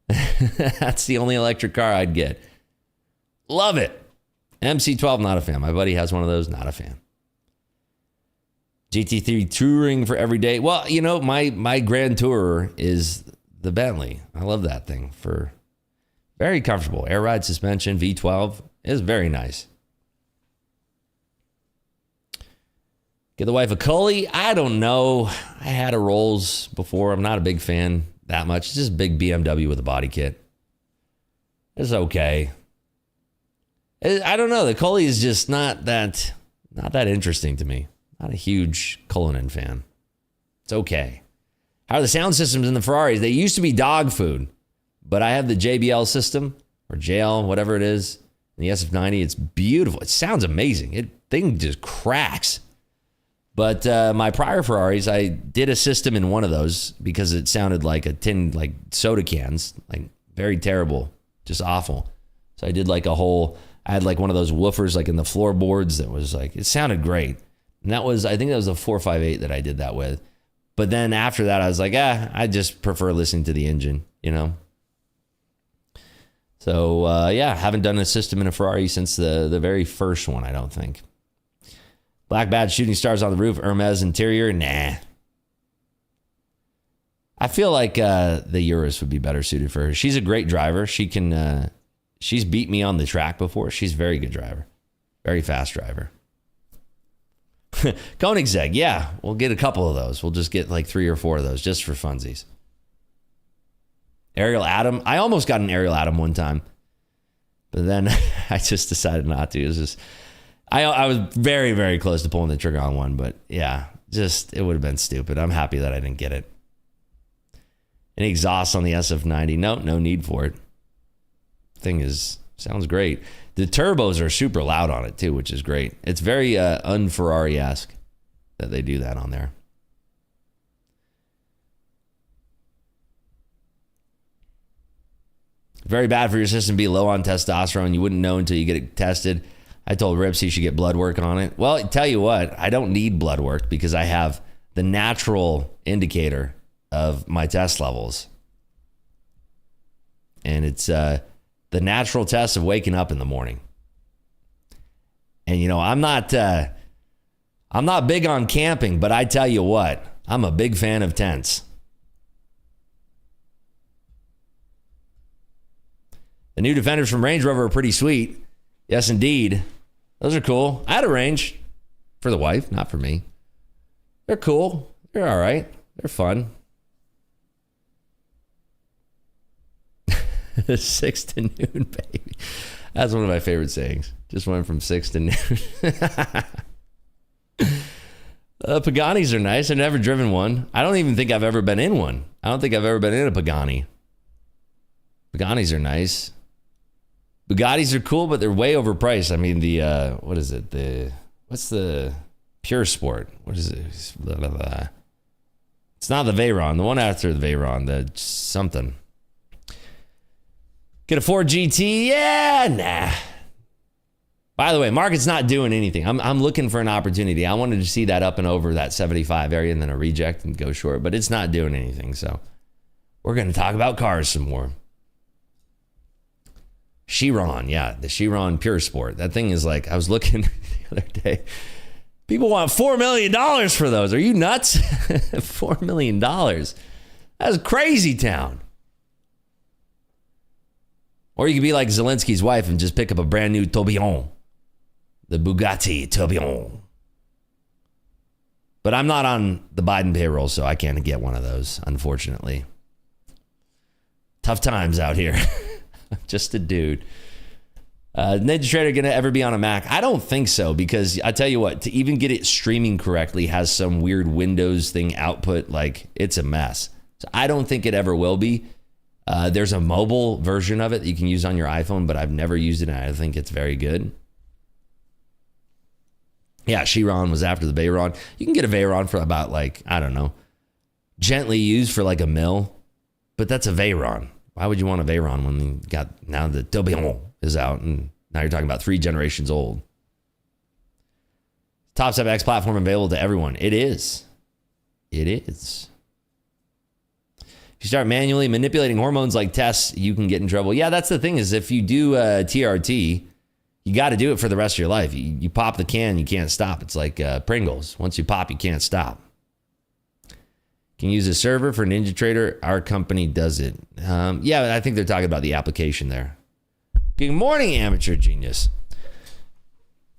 That's the only electric car I'd get. Love it. MC12, not a fan. My buddy has one of those, not a fan. GT3 touring for every day. Well, you know, my Grand Tourer is the Bentley. I love that thing. For very comfortable. Air ride suspension, V12. It's very nice. Get the wife a Cully? I don't know. I had a Rolls before. I'm not a big fan that much. It's just a big BMW with a body kit. It's okay. I don't know. The Cully is just not that interesting to me. Not a huge Cullinan fan. It's okay. How are the sound systems in the Ferraris? They used to be dog food, but I have the JBL system, or JL, whatever it is, in the SF90. It's beautiful. It sounds amazing. Thing just cracks. But my prior Ferraris, I did a system in one of those because it sounded like a tin, like soda cans, like very terrible, just awful. So I did like I had like one of those woofers like in the floorboards that was like, it sounded great. And I think that was a 458 that I did that with. But then after that, I was like, I just prefer listening to the engine, you know? So yeah, haven't done a system in a Ferrari since the very first one, I don't think. Black badge, shooting stars on the roof, Hermes interior, nah. I feel like the Urus would be better suited for her. She's a great driver. She's beat me on the track before. She's a very good driver. Very fast driver. Koenigsegg, yeah. We'll get a couple of those. We'll just get like 3 or 4 of those just for funsies. Ariel Atom. I almost got an Ariel Atom one time. But then I just decided not to. It was just... I was very, very close to pulling the trigger on one, but yeah, it would have been stupid. I'm happy that I didn't get it. Any exhaust on the SF90? No need for it. Sounds great. The turbos are super loud on it too, which is great. It's very un-Ferrari-esque that they do that on there. Very bad for your system to be low on testosterone. You wouldn't know until you get it tested. I told Rips he should get blood work on it. Well, I tell you what, I don't need blood work because I have the natural indicator of my test levels. And it's the natural test of waking up in the morning. And, you know, I'm not big on camping, but I tell you what, I'm a big fan of tents. The new Defenders from Range Rover are pretty sweet. Yes, indeed. Those are cool. I had a Range for the wife, not for me. They're cool. They're all right. They're fun. 6 to noon, baby. That's one of my favorite sayings. Just went from 6 to noon. Paganis are nice. I've never driven one. I don't even think I've ever been in one. I don't think I've ever been in a Pagani. Paganis are nice. Bugattis are cool, but they're way overpriced. I mean, what's the Pure Sport? What is it? Blah, blah, blah. It's not the Veyron. The one after the Veyron, the something. Get a Ford GT? Yeah, nah. By the way, market's not doing anything. I'm looking for an opportunity. I wanted to see that up and over that 75 area and then a reject and go short, but it's not doing anything. So we're going to talk about cars some more. Chiron, yeah, the Chiron Pure Sport. That thing is like, I was looking the other day. People want $4 million for those. Are you nuts? $4 million. That's crazy town. Or you could be like Zelensky's wife and just pick up a brand new Tourbillon. The Bugatti Tourbillon. But I'm not on the Biden payroll, so I can't get one of those, unfortunately. Tough times out here. Just a dude. Ninja Trader going to ever be on a Mac? I don't think so, because I tell you what, to even get it streaming correctly has some weird Windows thing output. Like, it's a mess. So I don't think it ever will be. There's a mobile version of it that you can use on your iPhone, but I've never used it, and I think it's very good. Yeah, Chiron was after the Veyron. You can get a Veyron for about, like, I don't know, gently used for like a mill, but that's a Veyron. Why would you want a Veyron when you got now the Tourbillon is out and now you're talking about 3 generations old? Top Step X platform available to everyone. It is. It is. If you start manually manipulating hormones like tests, you can get in trouble. Yeah, that's the thing is if you do TRT, you got to do it for the rest of your life. You pop the can, you can't stop. It's like Pringles. Once you pop, you can't stop. Can use a server for NinjaTrader. Our company does it. Yeah, I think they're talking about the application there. Good morning, Amateur Genius.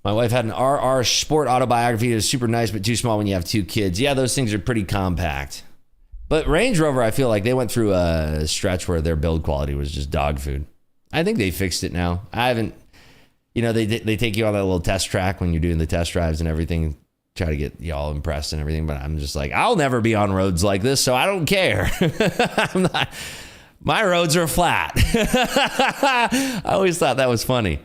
My wife had an RR Sport autobiography. It was super nice, but too small when you have 2 kids. Yeah, those things are pretty compact. But Range Rover, I feel like they went through a stretch where their build quality was just dog food. I think they fixed it now. I haven't, they take you on that little test track when you're doing the test drives and everything, try to get you all impressed and everything. But I'm just like, I'll never be on roads like this, so I don't care. My roads are flat. I always thought that was funny.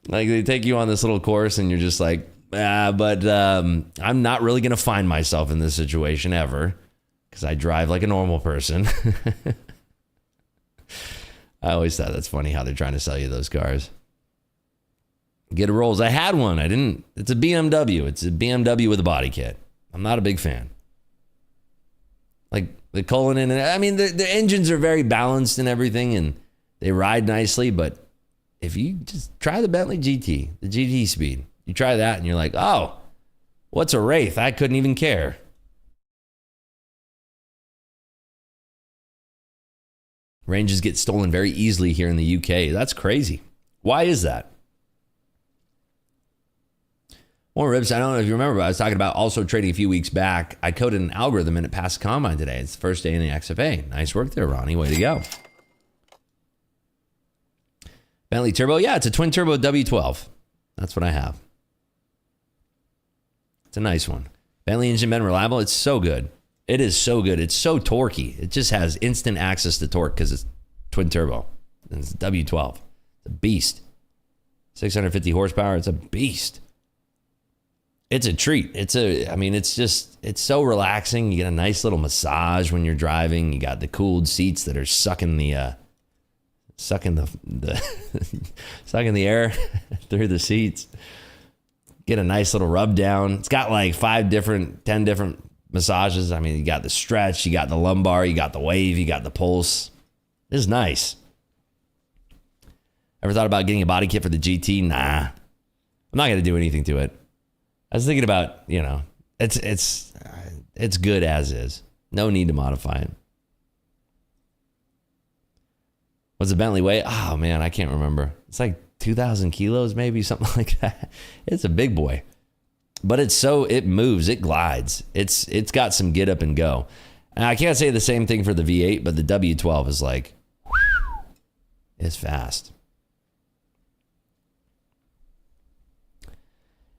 Like they take you on this little course and you're just like, but I'm not really going to find myself in this situation ever because I drive like a normal person. I always thought that's funny how they're trying to sell you those cars. Get a Rolls. I had one. I didn't. It's a BMW. It's a BMW with a body kit. I'm not a big fan. Like the Cullinan, and I mean, the engines are very balanced and everything, and they ride nicely, but if you just try the Bentley GT, the GT Speed, you try that and you're like, oh, what's a Wraith? I couldn't even care. Ranges get stolen very easily here in the UK. That's crazy. Why is that? More Ribs, I don't know if you remember, but I was talking about also trading a few weeks back. I coded an algorithm and it passed the combine today. It's the first day in the XFA. Nice work there, Ronnie. Way to go. Bentley Turbo. Yeah, it's a twin turbo W12. That's what I have. It's a nice one. Bentley engine been reliable. It's so good. It is so good. It's so torquey. It just has instant access to torque because it's twin turbo. And it's W12. It's a beast. 650 horsepower. It's a beast. It's a treat. It's so relaxing. You get a nice little massage when you're driving. You got the cooled seats that are sucking the air through the seats. Get a nice little rub down. It's got like 10 different massages. I mean, you got the stretch, you got the lumbar, you got the wave, you got the pulse. It's nice. Ever thought about getting a body kit for the GT? Nah. I'm not going to do anything to it. I was thinking about, it's good as is. No need to modify it. What's the Bentley weigh? Oh man, I can't remember. It's like 2,000 kilos, maybe something like that. It's a big boy, but it moves, it glides. It's got some get up and go. And I can't say the same thing for the V8, but the W12 is like, it's fast.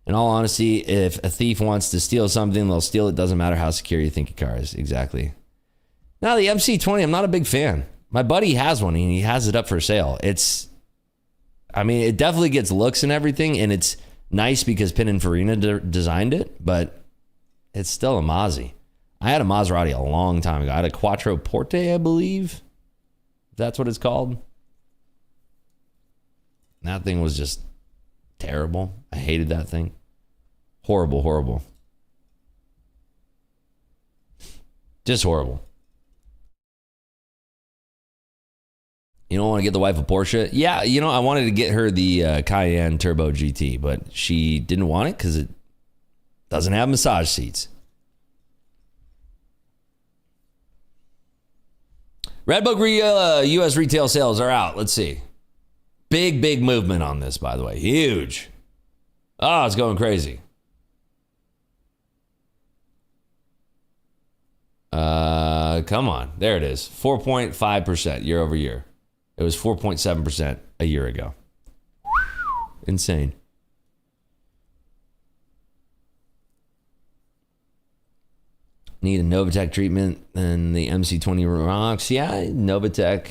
In all honesty, if a thief wants to steal something, they'll steal it. Doesn't matter how secure you think your car is. Exactly. Now the MC20, I'm not a big fan. My buddy has one and he has it up for sale. It definitely gets looks and everything, and it's nice because Pininfarina designed it, but it's still a Mazzi. I had a Maserati a long time ago. I had a Quattro Porte, I believe. That's what it's called. And that thing was just terrible. I hated that thing. Horrible, horrible. Just horrible. You don't want to get the wife a Porsche? Yeah, I wanted to get her the Cayenne Turbo GT, but she didn't want it because it doesn't have massage seats. Redbook U.S. retail sales are out. Let's see. Big movement on this, by the way. Huge. Oh, it's going crazy. Come on. There it is. 4.5% year over year. It was 4.7% a year ago. Insane. Need a Novatec treatment and the MC20 rocks. Yeah, Novatec.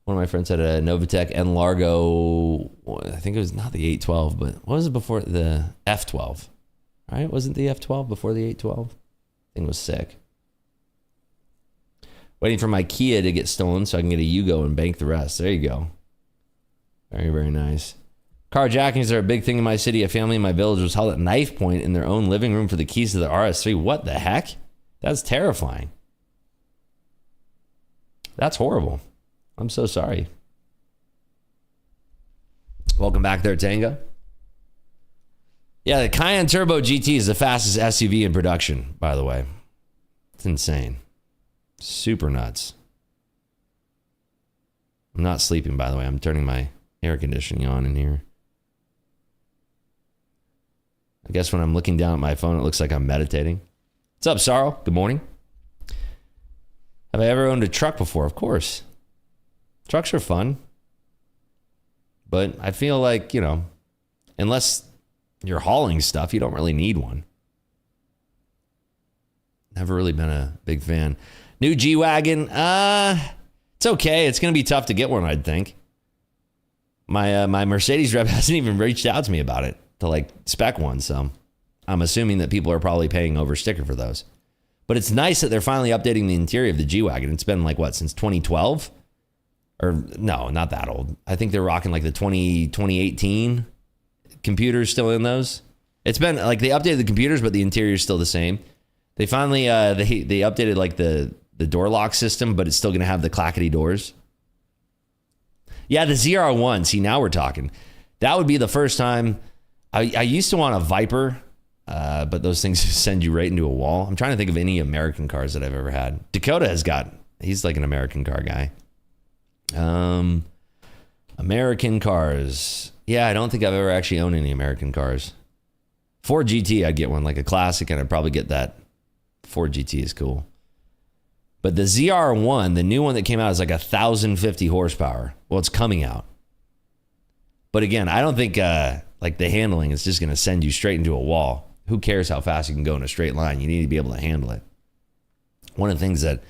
One of my friends had a Novatec and Largo. I think it was not the 812, but what was it before? The F12. Right? Wasn't the F12 before the 812? Thing was sick. Waiting for my Kia to get stolen so I can get a Yugo and bank the rest. There you go. Very, very nice. Carjackings are a big thing in my city. A family in my village was held at knife point in their own living room for the keys to the RS3. What the heck? That's terrifying. That's horrible. I'm so sorry. Welcome back there, Tango. Yeah, the Cayenne Turbo GT is the fastest SUV in production, by the way. It's insane. Super nuts. I'm not sleeping, by the way. I'm turning my air conditioning on in here. I guess when I'm looking down at my phone, it looks like I'm meditating. What's up, Sarl? Good morning. Have I ever owned a truck before? Of course. Trucks are fun. But I feel like, you know, unless you're hauling stuff, you don't really need one. Never really been a big fan. New G-Wagon, it's okay. It's going to be tough to get one, I'd think. My Mercedes rep hasn't even reached out to me about it to like spec one, so I'm assuming that people are probably paying over sticker for those. But it's nice that they're finally updating the interior of the G-Wagon. It's been like, what, since 2012? Or no, not that old. I think they're rocking like the 2018 computers still in those. It's been like they updated the computers, but the interior is still the same. They finally, they updated like the door lock system, but it's still going to have the clackety doors. Yeah, the ZR1. See, now we're talking. That would be the first time. I used to want a Viper, but those things send you right into a wall. I'm trying to think of any American cars that I've ever had. Dakota has got, he's like an American car guy. American cars. Yeah, I don't think I've ever actually owned any American cars. Ford GT, I'd get one, like a classic, and I'd probably get that. Ford GT is cool. But the ZR1, the new one that came out, is like 1,050 horsepower. Well, it's coming out. But again, I don't think like the handling is just going to send you straight into a wall. Who cares how fast you can go in a straight line? You need to be able to handle it. One of the things that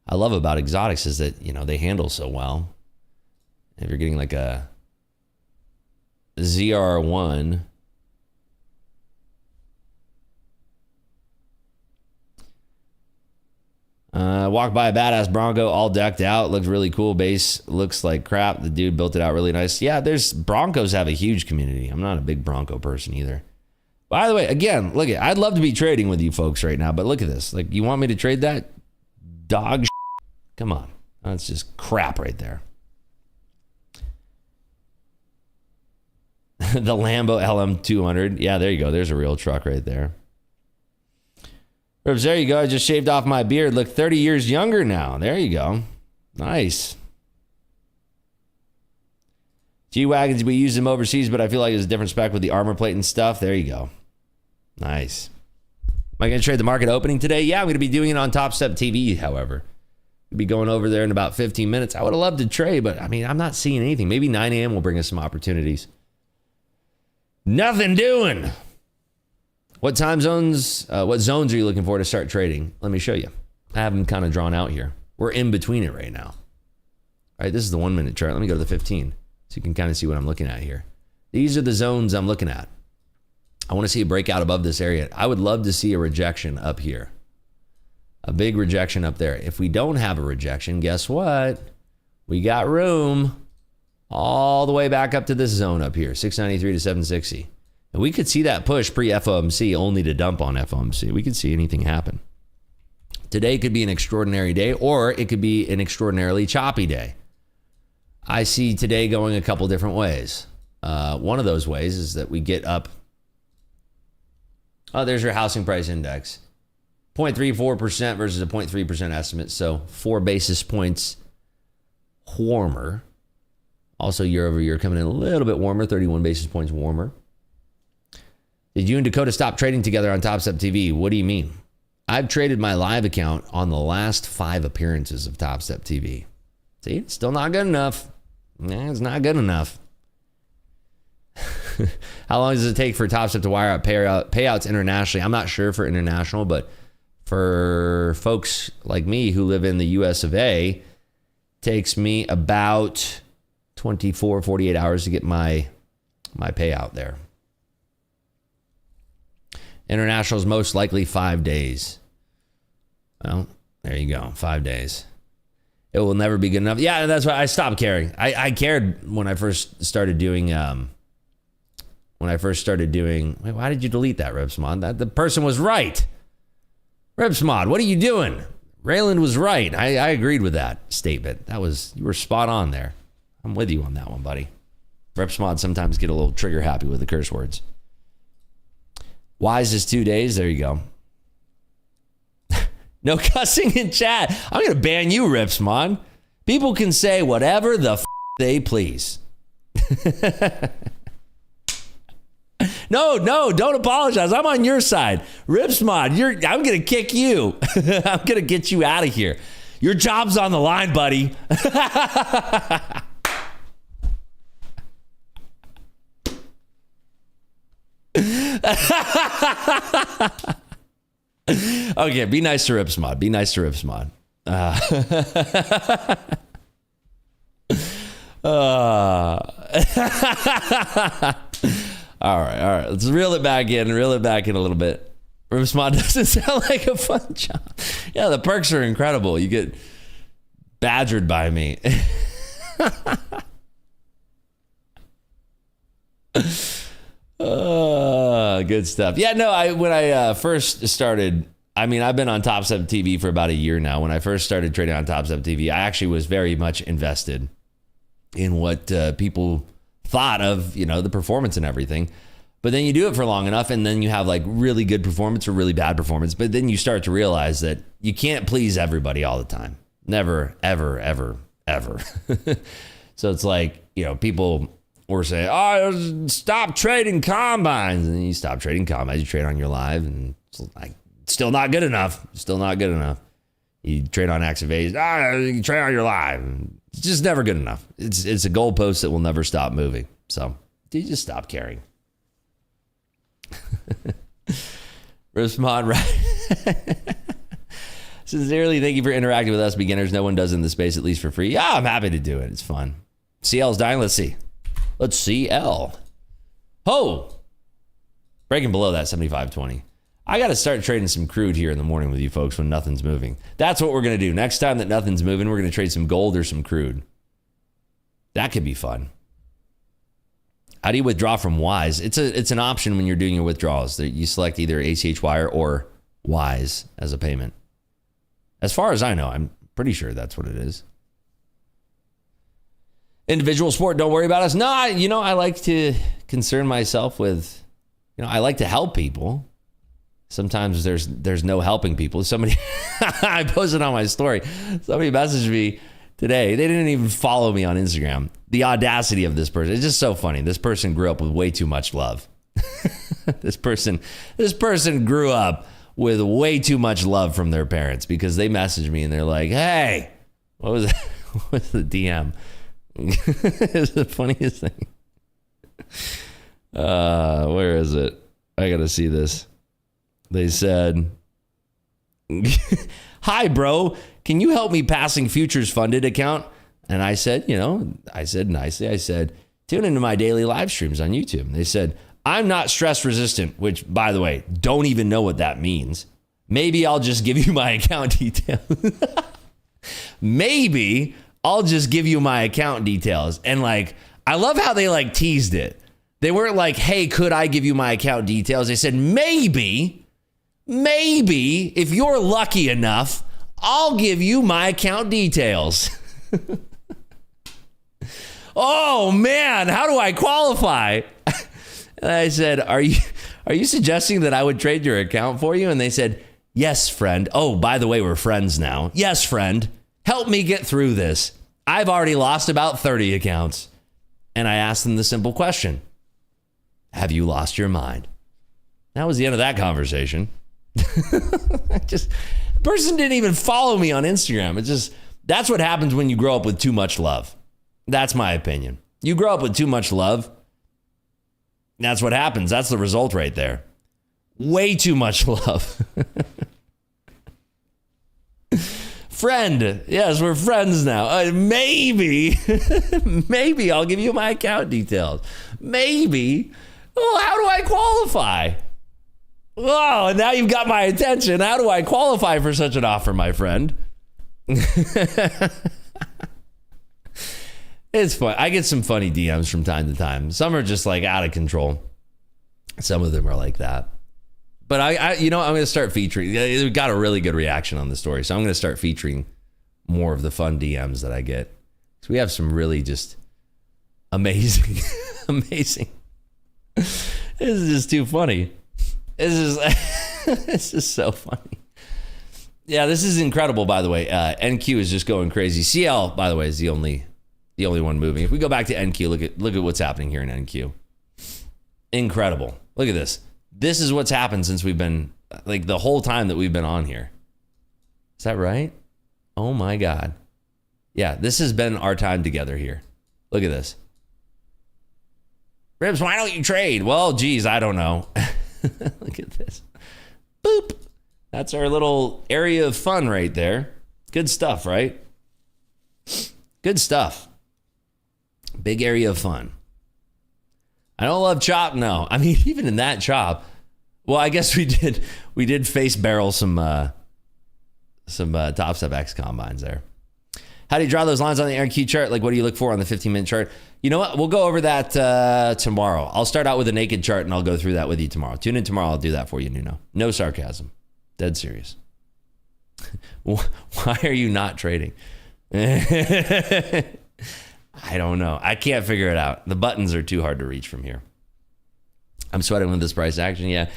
I love about exotics is that, you know, they handle so well. If you're getting like a ZR1, walked by a badass Bronco all decked out. Looked really cool. Base looks like crap. The dude built it out really nice. Yeah, Broncos have a huge community. I'm not a big Bronco person either. By the way, again, look at, I'd love to be trading with you folks right now, but look at this. Like, you want me to trade that dog shit? Come on. That's just crap right there. The Lambo LM200. Yeah, there you go. There's a real truck right there. Ribs, there you go. I just shaved off my beard. Look 30 years younger now. There you go. Nice. G-Wagons, we use them overseas, but I feel like it's a different spec with the armor plate and stuff. There you go. Nice. Am I going to trade the market opening today? Yeah, I'm going to be doing it on Top Step TV, however. We'll be going over there in about 15 minutes. I would have loved to trade, but I mean, I'm not seeing anything. Maybe 9 a.m. will bring us some opportunities. Nothing doing. What time zones, what zones are you looking for to start trading? Let me show you. I have them kind of drawn out here. We're in between it right now. All right, this is the 1 minute chart. Let me go to the 15 so you can kind of see what I'm looking at here. These are the zones I'm looking at. I want to see a breakout above this area. I would love to see a rejection up here. A big rejection up there. If we don't have a rejection, guess what? We got room all the way back up to this zone up here, 693 to 760. And we could see that push pre-FOMC only to dump on FOMC. We could see anything happen. Today could be an extraordinary day, or it could be an extraordinarily choppy day. I see today going a couple different ways. One of those ways is that we get up. Oh, there's your housing price index. 0.34% versus a 0.3% estimate. So 4 basis points warmer. Also year over year coming in a little bit warmer, 31 basis points warmer. Did you and Dakota stop trading together on Top Step TV? What do you mean? I've traded my live account on the last 5 appearances of Top Step TV. See, it's still not good enough. Nah, it's not good enough. How long does it take for Top Step to wire out payouts internationally? I'm not sure for international, but for folks like me who live in the US of A, it takes me about 24, 48 hours to get my payout there. International is most likely 5 days. Well, there you go, 5 days. It will never be good enough. Yeah, that's why I stopped caring. I cared when I first started doing. Wait, why did you delete that, Ripsmod? The person was right. Ripsmod, what are you doing? Rayland was right. I agreed with that statement. You were spot on there. I'm with you on that one, buddy. Ripsmod sometimes get a little trigger happy with the curse words. Wise is 2 days. There you go. No cussing in chat. I'm going to ban you, Ripsmod. People can say whatever the they please. No, don't apologize. I'm on your side. Ripsmod, I'm going to kick you. I'm going to get you out of here. Your job's on the line, buddy. Okay, be nice to Ripsmod. Be nice to Ripsmod. All right. Let's reel it back in a little bit. Ripsmod doesn't sound like a fun job. Yeah, the perks are incredible. You get badgered by me. Good stuff. Yeah, no, when I first started, I've been on Top Step TV for about a year now. When I first started trading on Top Step TV, I actually was very much invested in what people thought of, the performance and everything. But then you do it for long enough, and then you have like really good performance or really bad performance. But then you start to realize that you can't please everybody all the time. Never, ever, ever, ever. So it's like, people were saying, oh, stop trading combines. And then you stop trading combines, you trade on your live, and it's like, still not good enough. Still not good enough. You trade on Activate, you trade on your live. It's just never good enough. It's a goalpost that will never stop moving. So you just stop caring. Ripsmod, right? Sincerely, thank you for interacting with us beginners. No one does in the space, at least for free. Yeah, I'm happy to do it. It's fun. CL's dying. Let's see. Let's see L. Oh, breaking below that 75.20. I got to start trading some crude here in the morning with you folks when nothing's moving. That's what we're going to do. Next time that nothing's moving, we're going to trade some gold or some crude. That could be fun. How do you withdraw from Wise? It's an option when you're doing your withdrawals. You select either ACH Wire or Wise as a payment. As far as I know, I'm pretty sure that's what it is. Individual sport, don't worry about us. No, I like to concern myself with, I like to help people. Sometimes there's no helping people. Somebody, I posted on my story. Somebody messaged me today. They didn't even follow me on Instagram. The audacity of this person. It's just so funny. This person grew up with way too much love. This person grew up with way too much love from their parents because they messaged me and they're like, hey, what was that? What's the DM? It's the funniest thing. Where is it? I got to see this. They said, hi, bro, can you help me passing futures funded account? And I said, nicely, tune into my daily live streams on YouTube. And they said, I'm not stress resistant, which, by the way, don't even know what that means. Maybe I'll just give you my account details. Maybe I'll just give you my account details. And I love how they teased it. They weren't like, hey, could I give you my account details? They said, maybe if you're lucky enough, I'll give you my account details. Oh man, how do I qualify? And I said, are you suggesting that I would trade your account for you? And they said, yes, friend. Oh, by the way, we're friends now. Yes, friend. Help me get through this. I've already lost about 30 accounts. And I asked them the simple question. Have you lost your mind? That was the end of that conversation. The person didn't even follow me on Instagram. That's what happens when you grow up with too much love. That's my opinion. You grow up with too much love. That's what happens. That's the result right there. Way too much love. Friend. Yes, we're friends now. Maybe I'll give you my account details. Maybe. Well, how do I qualify? Oh, now you've got my attention. How do I qualify for such an offer, my friend? It's fun. I get some funny DMs from time to time. Some are just like out of control. Some of them are like that. But I'm going to start featuring. It got a really good reaction on the story, so I'm going to start featuring more of the fun DMs that I get. So we have some really just amazing, amazing. This is just too funny. This is so funny. Yeah, this is incredible. By the way, NQ is just going crazy. CL, by the way, is the only one moving. If we go back to NQ, look at what's happening here in NQ. Incredible. Look at this. This is what's happened since we've been, like, the whole time that we've been on here. Is that right? Oh my God. Yeah, this has been our time together here. Look at this. Ribs, why don't you trade? Well, geez, I don't know. Look at this. Boop. That's our little area of fun right there. Good stuff, right? Good stuff. Big area of fun. I don't love chop, no. I mean, even in that chop, well, I guess we did face barrel some Top Step X combines there. How do you draw those lines on the RQ chart? Like, what do you look for on the 15-minute chart? You know what? We'll go over that tomorrow. I'll start out with a naked chart, and I'll go through that with you tomorrow. Tune in tomorrow. I'll do that for you, Nuno. No sarcasm. Dead serious. Why are you not trading? I don't know. I can't figure it out. The buttons are too hard to reach from here. I'm sweating with this price action. Yeah,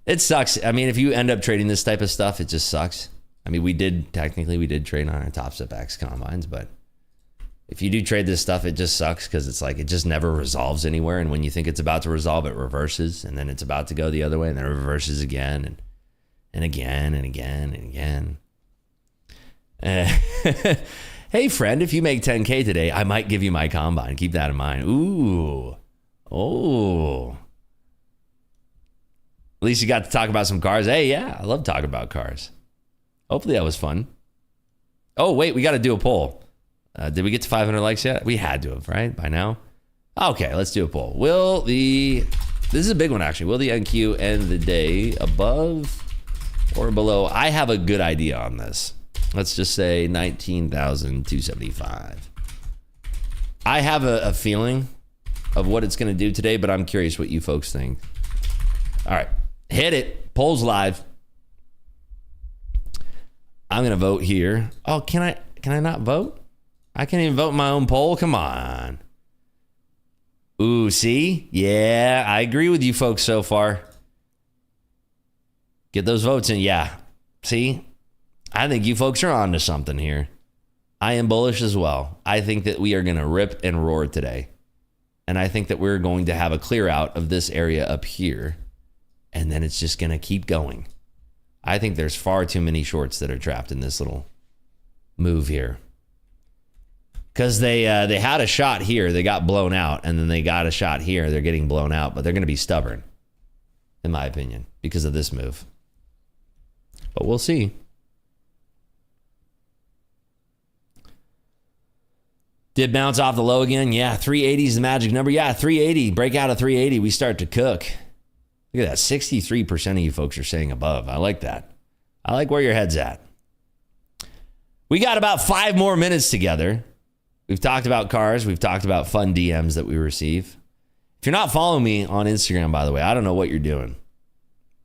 it sucks. I mean, if you end up trading this type of stuff, it just sucks. I mean, we did trade on our Top Step X combines, but if you do trade this stuff, it just sucks because it's like it just never resolves anywhere. And when you think it's about to resolve, it reverses, and then it's about to go the other way, and then it reverses again, and again, and again, and again. Hey, friend, if you make 10K today, I might give you my combine. Keep that in mind. Ooh. Oh. At least you got to talk about some cars. Hey, yeah, I love talking about cars. Hopefully that was fun. Oh, wait, we got to do a poll. Did we get to 500 likes yet? We had to have, right? By now? Okay, let's do a poll. This is a big one, actually. Will the NQ end the day above or below? I have a good idea on this. Let's just say 19,275. I have a feeling of what it's going to do today, but I'm curious what you folks think. All right, hit it. Poll's live. I'm going to vote here. Oh, can I not vote? I can't even vote my own poll? Come on. Ooh, see? Yeah, I agree with you folks so far. Get those votes in. Yeah. See? I think you folks are on to something here. I am bullish as well. I think that we are going to rip and roar today. And I think that we're going to have a clear out of this area up here. And then it's just going to keep going. I think there's far too many shorts that are trapped in this little move here. Because they had a shot here. They got blown out. And then they got a shot here. They're getting blown out. But they're going to be stubborn, in my opinion, because of this move. But we'll see. Did bounce off the low again? Yeah, 380 is the magic number. Yeah, 380. Break out of 380. We start to cook. Look at that. 63% of you folks are saying above. I like that. I like where your head's at. We got about 5 more minutes together. We've talked about cars. We've talked about fun DMs that we receive. If you're not following me on Instagram, by the way, I don't know what you're doing.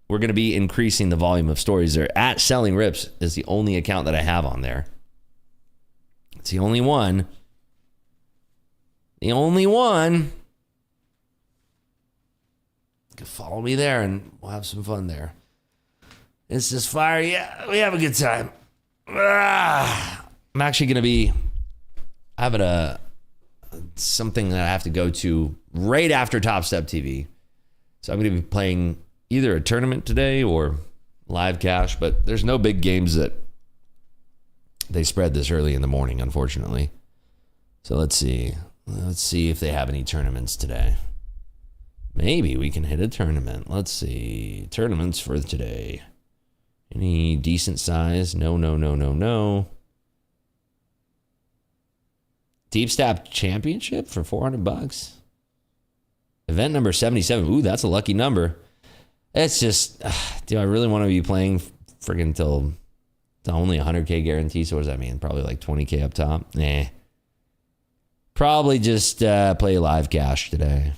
We're going to be increasing the volume of stories there. At Selling Rips is the only account that I have on there. It's the only one. The only one. You can follow me there and we'll have some fun there. It's just fire. Yeah, we have a good time. I'm actually going to be having something that I have to go to right after Top Step TV. So I'm going to be playing either a tournament today or live cash, but there's no big games that they spread this early in the morning, unfortunately. So let's see. Let's see if they have any tournaments today. Maybe we can hit a tournament. Let's see. Tournaments for today. Any decent size? No. Deep Stap Championship for $400. Event number 77. Ooh, that's a lucky number. It's just, do I really want to be playing friggin' till only 100K guarantee? So what does that mean? Probably like 20K up top? Nah. Probably just play live cash today.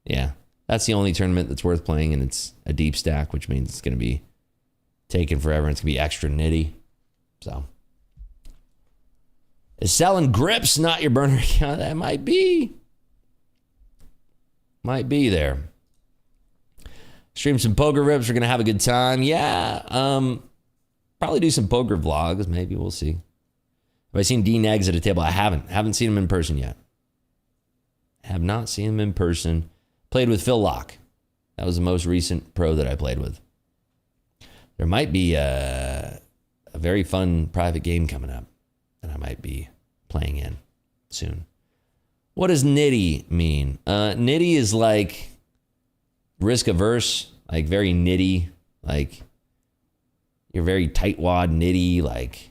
Yeah, that's the only tournament that's worth playing, and it's a deep stack, which means it's going to be taking forever, and it's going to be extra nitty. So, is selling grips not your burner account? That might be. Might be there. Stream some poker rips. We're going to have a good time. Yeah. Probably do some poker vlogs. Maybe. We'll see. Have I seen Dean Eggs at a table? I haven't. Haven't seen him in person yet. Have not seen him in person. Played with Phil Locke. That was the most recent pro that I played with. There might be a very fun private game coming up that I might be playing in soon. What does nitty mean? Nitty is like risk averse, like very nitty, like you're very tightwad nitty. Like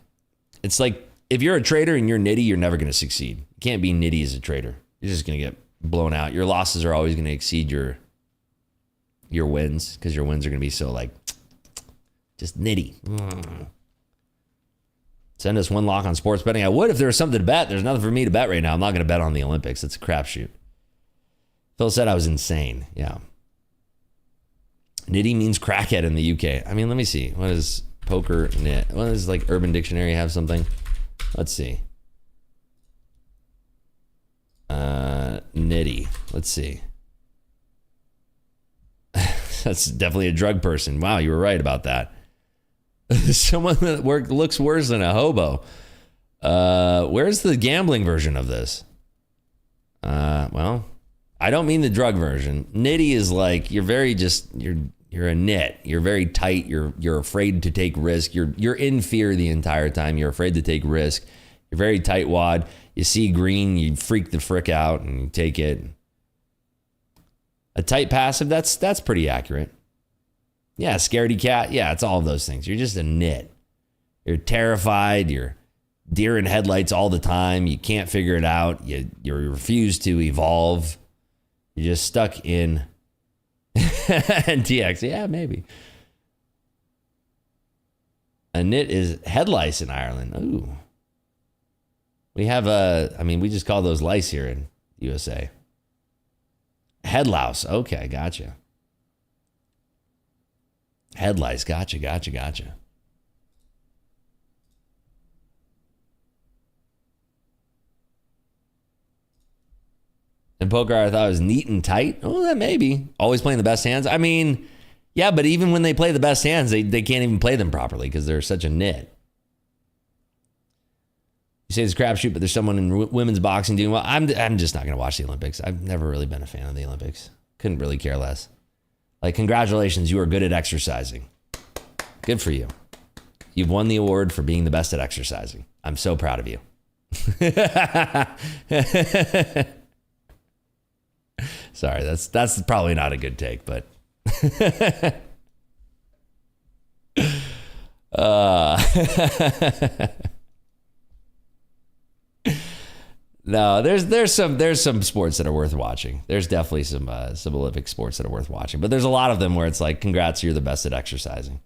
it's like if you're a trader and you're nitty, you're never going to succeed. You can't be nitty as a trader. You're just going to get blown out. Your losses are always going to exceed your wins because your wins are going to be so like just nitty. Send us one lock on sports betting. I would if there was something to bet. There's nothing for me to bet right now. I'm not going to bet on the Olympics. It's a crapshoot. Phil said I was insane. Yeah. Nitty means crackhead in the UK. I mean, let me see. What is poker nit? What does like Urban Dictionary have something? Let's see. Nitty. Let's see. That's definitely a drug person. Wow, you were right about that. Someone that looks worse than a hobo. Where's the gambling version of this? Well, I don't mean the drug version. Nitty is like you're very just you're a nit. You're very tight. You're afraid to take risk. You're in fear the entire time. You're afraid to take risk. You're very tightwad. You see green, you freak the frick out and you take it. A tight passive, that's pretty accurate. Yeah, scaredy cat. Yeah, it's all of those things. You're just a nit. You're terrified. You're deer in headlights all the time. You can't figure it out. You refuse to evolve. You're just stuck in NTX. Yeah, maybe. A nit is head lice in Ireland. Ooh. We have we just call those lice here in USA. Head louse. Okay, gotcha. Head lice. Gotcha. In poker, I thought it was neat and tight. Oh, that maybe. Always playing the best hands. I mean, yeah, but even when they play the best hands, they can't even play them properly because they're such a nit. You say it's a crapshoot, but there's someone in women's boxing doing well. I'm just not going to watch the Olympics. I've never really been a fan of the Olympics. Couldn't really care less. Like, congratulations, you are good at exercising. Good for you. You've won the award for being the best at exercising. I'm so proud of you. Sorry, that's probably not a good take, but no, there's some sports that are worth watching. There's definitely some Olympic sports that are worth watching, but there's a lot of them where it's like, congrats, you're the best at exercising,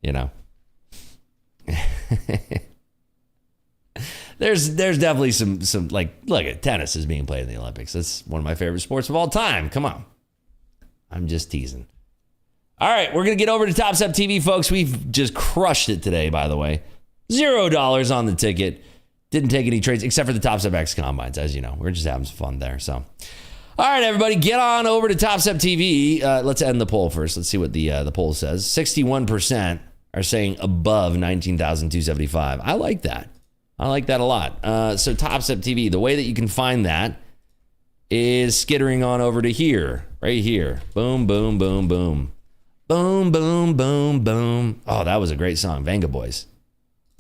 you know. There's definitely some like, look at tennis is being played in the Olympics. That's one of my favorite sports of all time. Come on. I'm just teasing. All right, we're going to get over to Top Step TV, folks. We've just crushed it today, by the way. $0 on the ticket. Didn't take any trades except for the Top Step X combines, as you know. We're just having some fun there. So, all right, everybody, get on over to Top Step TV. Let's end the poll first. Let's see what the poll says. 61% are saying above 19,275. I like that. I like that a lot. So Top Step TV, the way that you can find that is skittering on over to here, right here. Boom, boom, boom, boom. Boom, boom, boom, boom. Oh, that was a great song. Venga Boys.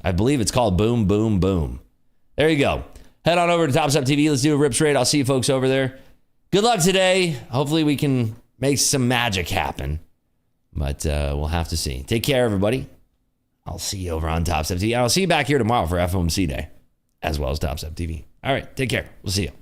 I believe it's called Boom, Boom, Boom. There you go. Head on over to Top Step TV. Let's do a Rips Raid. I'll see you folks over there. Good luck today. Hopefully we can make some magic happen. But we'll have to see. Take care, everybody. I'll see you over on Top Step TV. I'll see you back here tomorrow for FOMC Day, as well as Top Step TV. All right, take care. We'll see you.